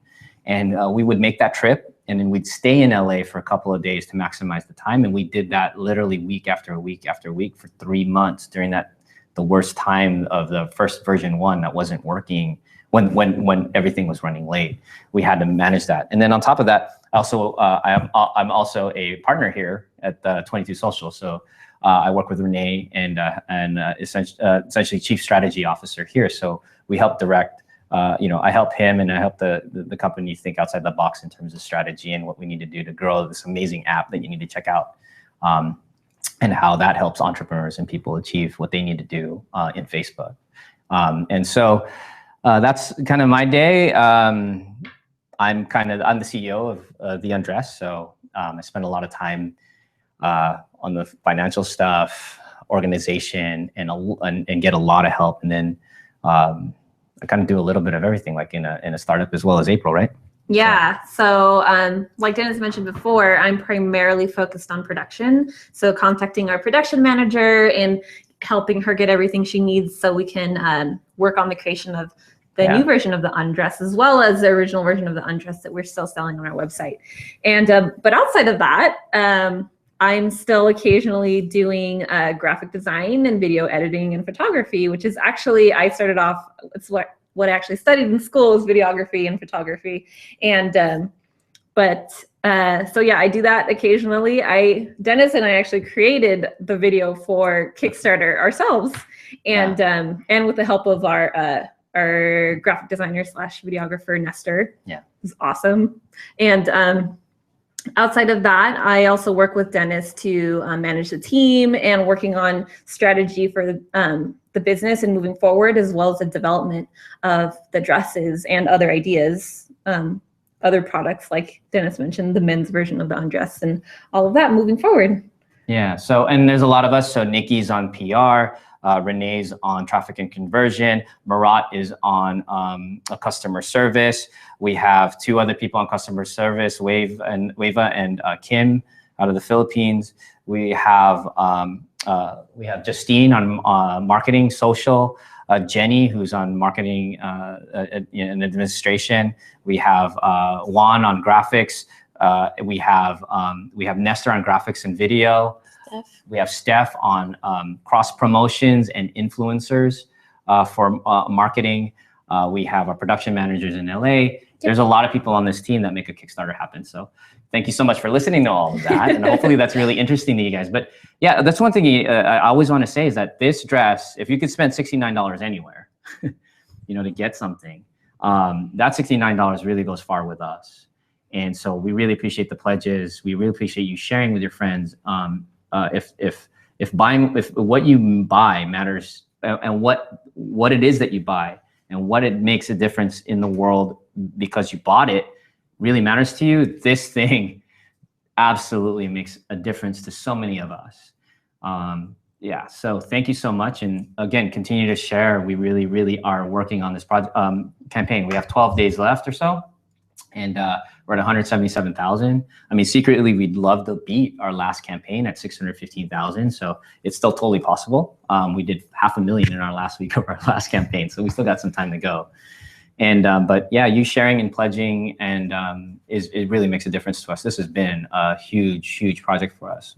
S1: And we would make that trip, and then we'd stay in LA for a couple of days to maximize the time. And we did that literally week after week after week for 3 months during the worst time of the first version 1 that wasn't working when everything was running late. We had to manage that. And then on top of that, also I'm also a partner here at 22 Social. So I work with Renee and essentially Chief Strategy Officer here. So we help direct I help him and I help the company think outside the box in terms of strategy and what we need to do to grow this amazing app that you need to check out, and how that helps entrepreneurs and people achieve what they need to do in Facebook. And so that's kind of my day. I'm the CEO of the Undress, so I spend a lot of time on the financial stuff, organization, and get a lot of help. And then I kind of do a little bit of everything, like in a startup as well as April, right?
S2: Yeah. So like Dennis mentioned before, I'm primarily focused on production. So contacting our production manager and helping her get everything she needs so we can work on the creation of the new version of the Undress, as well as the original version of the Undress that we're still selling on our website. And but outside of that, I'm still occasionally doing graphic design and video editing and photography, which is actually, I started off, it's what I actually studied in school is videography and photography. And, so yeah, I do that occasionally. Dennis and I actually created the video for Kickstarter ourselves, and with the help of our graphic designer / videographer, Nestor. Yeah. Who's awesome. And, outside of that, I also work with Dennis to manage the team and working on strategy for the business and moving forward, as well as the development of the dresses and other ideas, other products like Dennis mentioned, the men's version of the Undress and all of that moving forward. Yeah. So, and there's a lot of us. So Nikki's on PR. Renee's on traffic and conversion. Marat is on a customer service. We have 2 other people on customer service, Weva and Kim out of the Philippines. We have Justine on marketing, social. Jenny, who's on marketing and administration. We have Juan on graphics. We have Nestor on graphics and video. We have Steph on cross promotions and influencers for marketing. We have our production managers in LA. There's a lot of people on this team that make a Kickstarter happen. So thank you so much for listening to all of that. And hopefully that's really interesting to you guys. But yeah, that's one thing I always want to say is that this dress, if you could spend $69 anywhere, to get something, that $69 really goes far with us. And so we really appreciate the pledges. We really appreciate you sharing with your friends. If what you buy matters, and what it is that you buy and what it makes a difference in the world because you bought it really matters to you, this thing absolutely makes a difference to so many of us. Yeah, so thank you so much. And again, continue to share. We really, really are working on this project campaign. We have 12 days left or so. And we're at 177,000. I mean, secretly, we'd love to beat our last campaign at 615,000. So it's still totally possible. We did 500,000 in our last week of our last campaign. So we still got some time to go. And but yeah, you sharing and pledging and it really makes a difference to us. This has been a huge, huge project for us.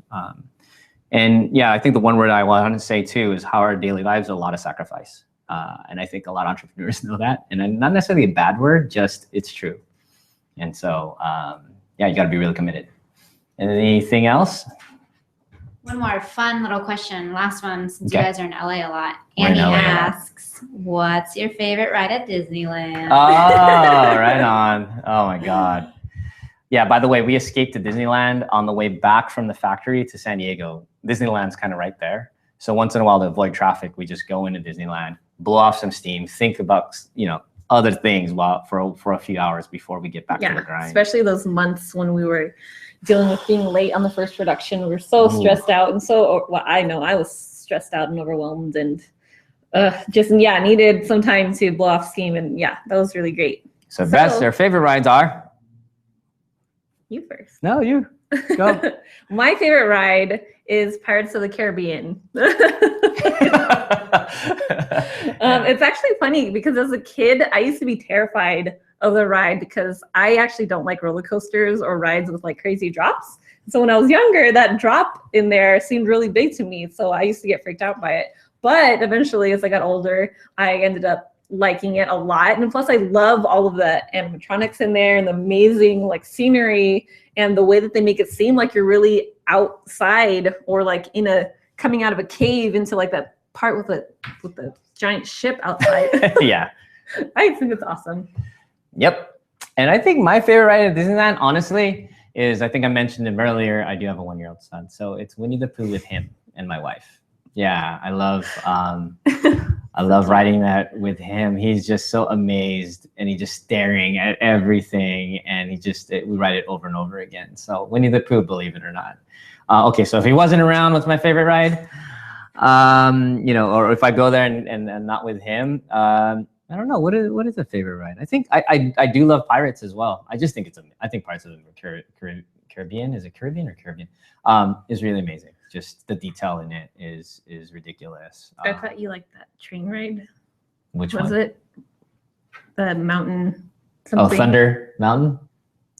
S2: And yeah, I think the one word I want to say too is how our daily lives are a lot of sacrifice. And I think a lot of entrepreneurs know that. And not necessarily a bad word, just it's true. And so, yeah, you got to be really committed. Anything else?
S3: One more fun little question. Last one, since you guys are in LA a lot.
S1: Annie
S3: asks, what's your favorite ride at Disneyland?
S1: Oh, right on. Oh, my God. Yeah, by the way, we escaped to Disneyland on the way back from the factory to San Diego. Disneyland's kind of right there. So once in a while, to avoid traffic, we just go into Disneyland, blow off some steam, think about, other things for a few hours before we get back to the grind. Especially
S2: those months when we were dealing with being late on the first production. We were so stressed out and I know I was stressed out and overwhelmed and needed some time to blow off steam. And yeah, that was really great.
S1: So our favorite rides are?
S2: You first.
S1: No, you. Go.
S2: My favorite ride is Pirates of the Caribbean. It's actually funny because as a kid, I used to be terrified of the ride because I actually don't like roller coasters or rides with like crazy drops. So when I was younger, that drop in there seemed really big to me. So I used to get freaked out by it. But eventually, as I got older, I ended up liking it a lot. And plus, I love all of the animatronics in there and the amazing like scenery and the way that they make it seem like you're really outside or like coming out of a cave into like that part with the giant ship outside.
S1: Yeah.
S2: I think it's awesome.
S1: Yep. And I think my favorite ride at Disneyland, honestly, is, I think I mentioned him earlier, I do have a 1-year-old son. So it's Winnie the Pooh with him and my wife. Yeah, I love riding that with him. He's just so amazed and he's just staring at everything, and we ride it over and over again. So Winnie the Pooh, believe it or not. Okay, so if he wasn't around, what's my favorite ride? Or if I go there and not with him, I don't know. What is a favorite ride? I think I do love Pirates as well. I just think I think Pirates of the Caribbean, is it Caribbean or Caribbean? Is really amazing. Just the detail in it is ridiculous.
S2: I thought you liked that train ride.
S1: Which one?
S2: Was it the mountain?
S1: Oh, Thunder Mountain?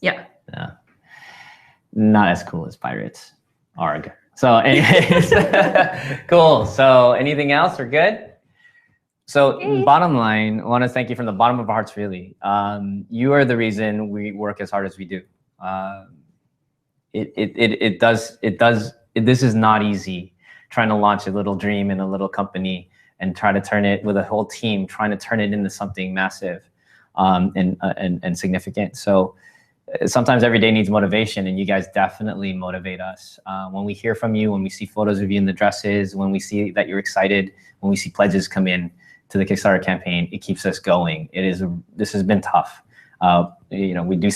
S2: Yeah.
S1: Yeah. Not as cool as Pirates. Arg. So anyways, cool. So anything else? We're good? So bottom line, I want to thank you from the bottom of our hearts, really. You are the reason we work as hard as we do. This is not easy, trying to launch a little dream in a little company and try to turn it with a whole team, trying to turn it into something massive and significant. So sometimes every day needs motivation, and you guys definitely motivate us. When we hear from you, when we see photos of you in the dresses, when we see that you're excited, when we see pledges come in to the Kickstarter campaign, it keeps us going. This has been tough. We do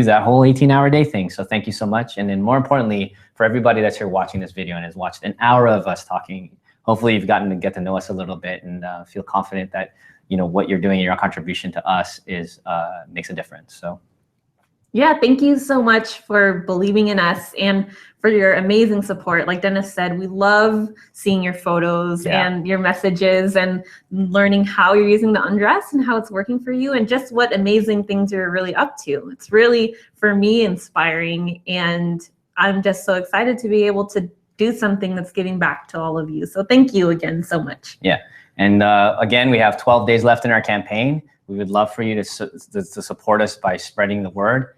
S1: that whole 18-hour day thing. So thank you so much. And then more importantly, for everybody that's here watching this video and has watched an hour of us talking, hopefully you've gotten to get to know us a little bit and feel confident that, what you're doing, your contribution to us makes a difference. So.
S2: Yeah, thank you so much for believing in us and for your amazing support. Like Dennis said, we love seeing your photos and your messages and learning how you're using the Undress and how it's working for you and just what amazing things you're really up to. It's really, for me, inspiring, and I'm just so excited to be able to do something that's giving back to all of you. So thank you again so much.
S1: Yeah, and again, we have 12 days left in our campaign. We would love for you to support us by spreading the word.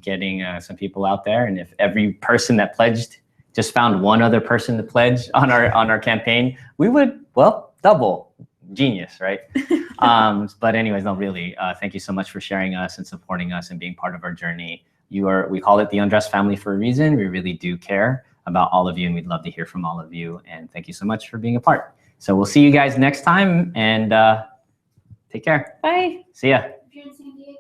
S1: Getting some people out there, and if every person that pledged just found one other person to pledge on our campaign, we would, well, double. Genius, right? But anyways, no, really, thank you so much for sharing us and supporting us and being part of our journey. We call it the Undress family for a reason. We really do care about all of you, and we'd love to hear from all of you, and thank you so much for being a part. So we'll see you guys next time, and take care.
S2: Bye.
S1: See ya.
S3: If you're in San Diego,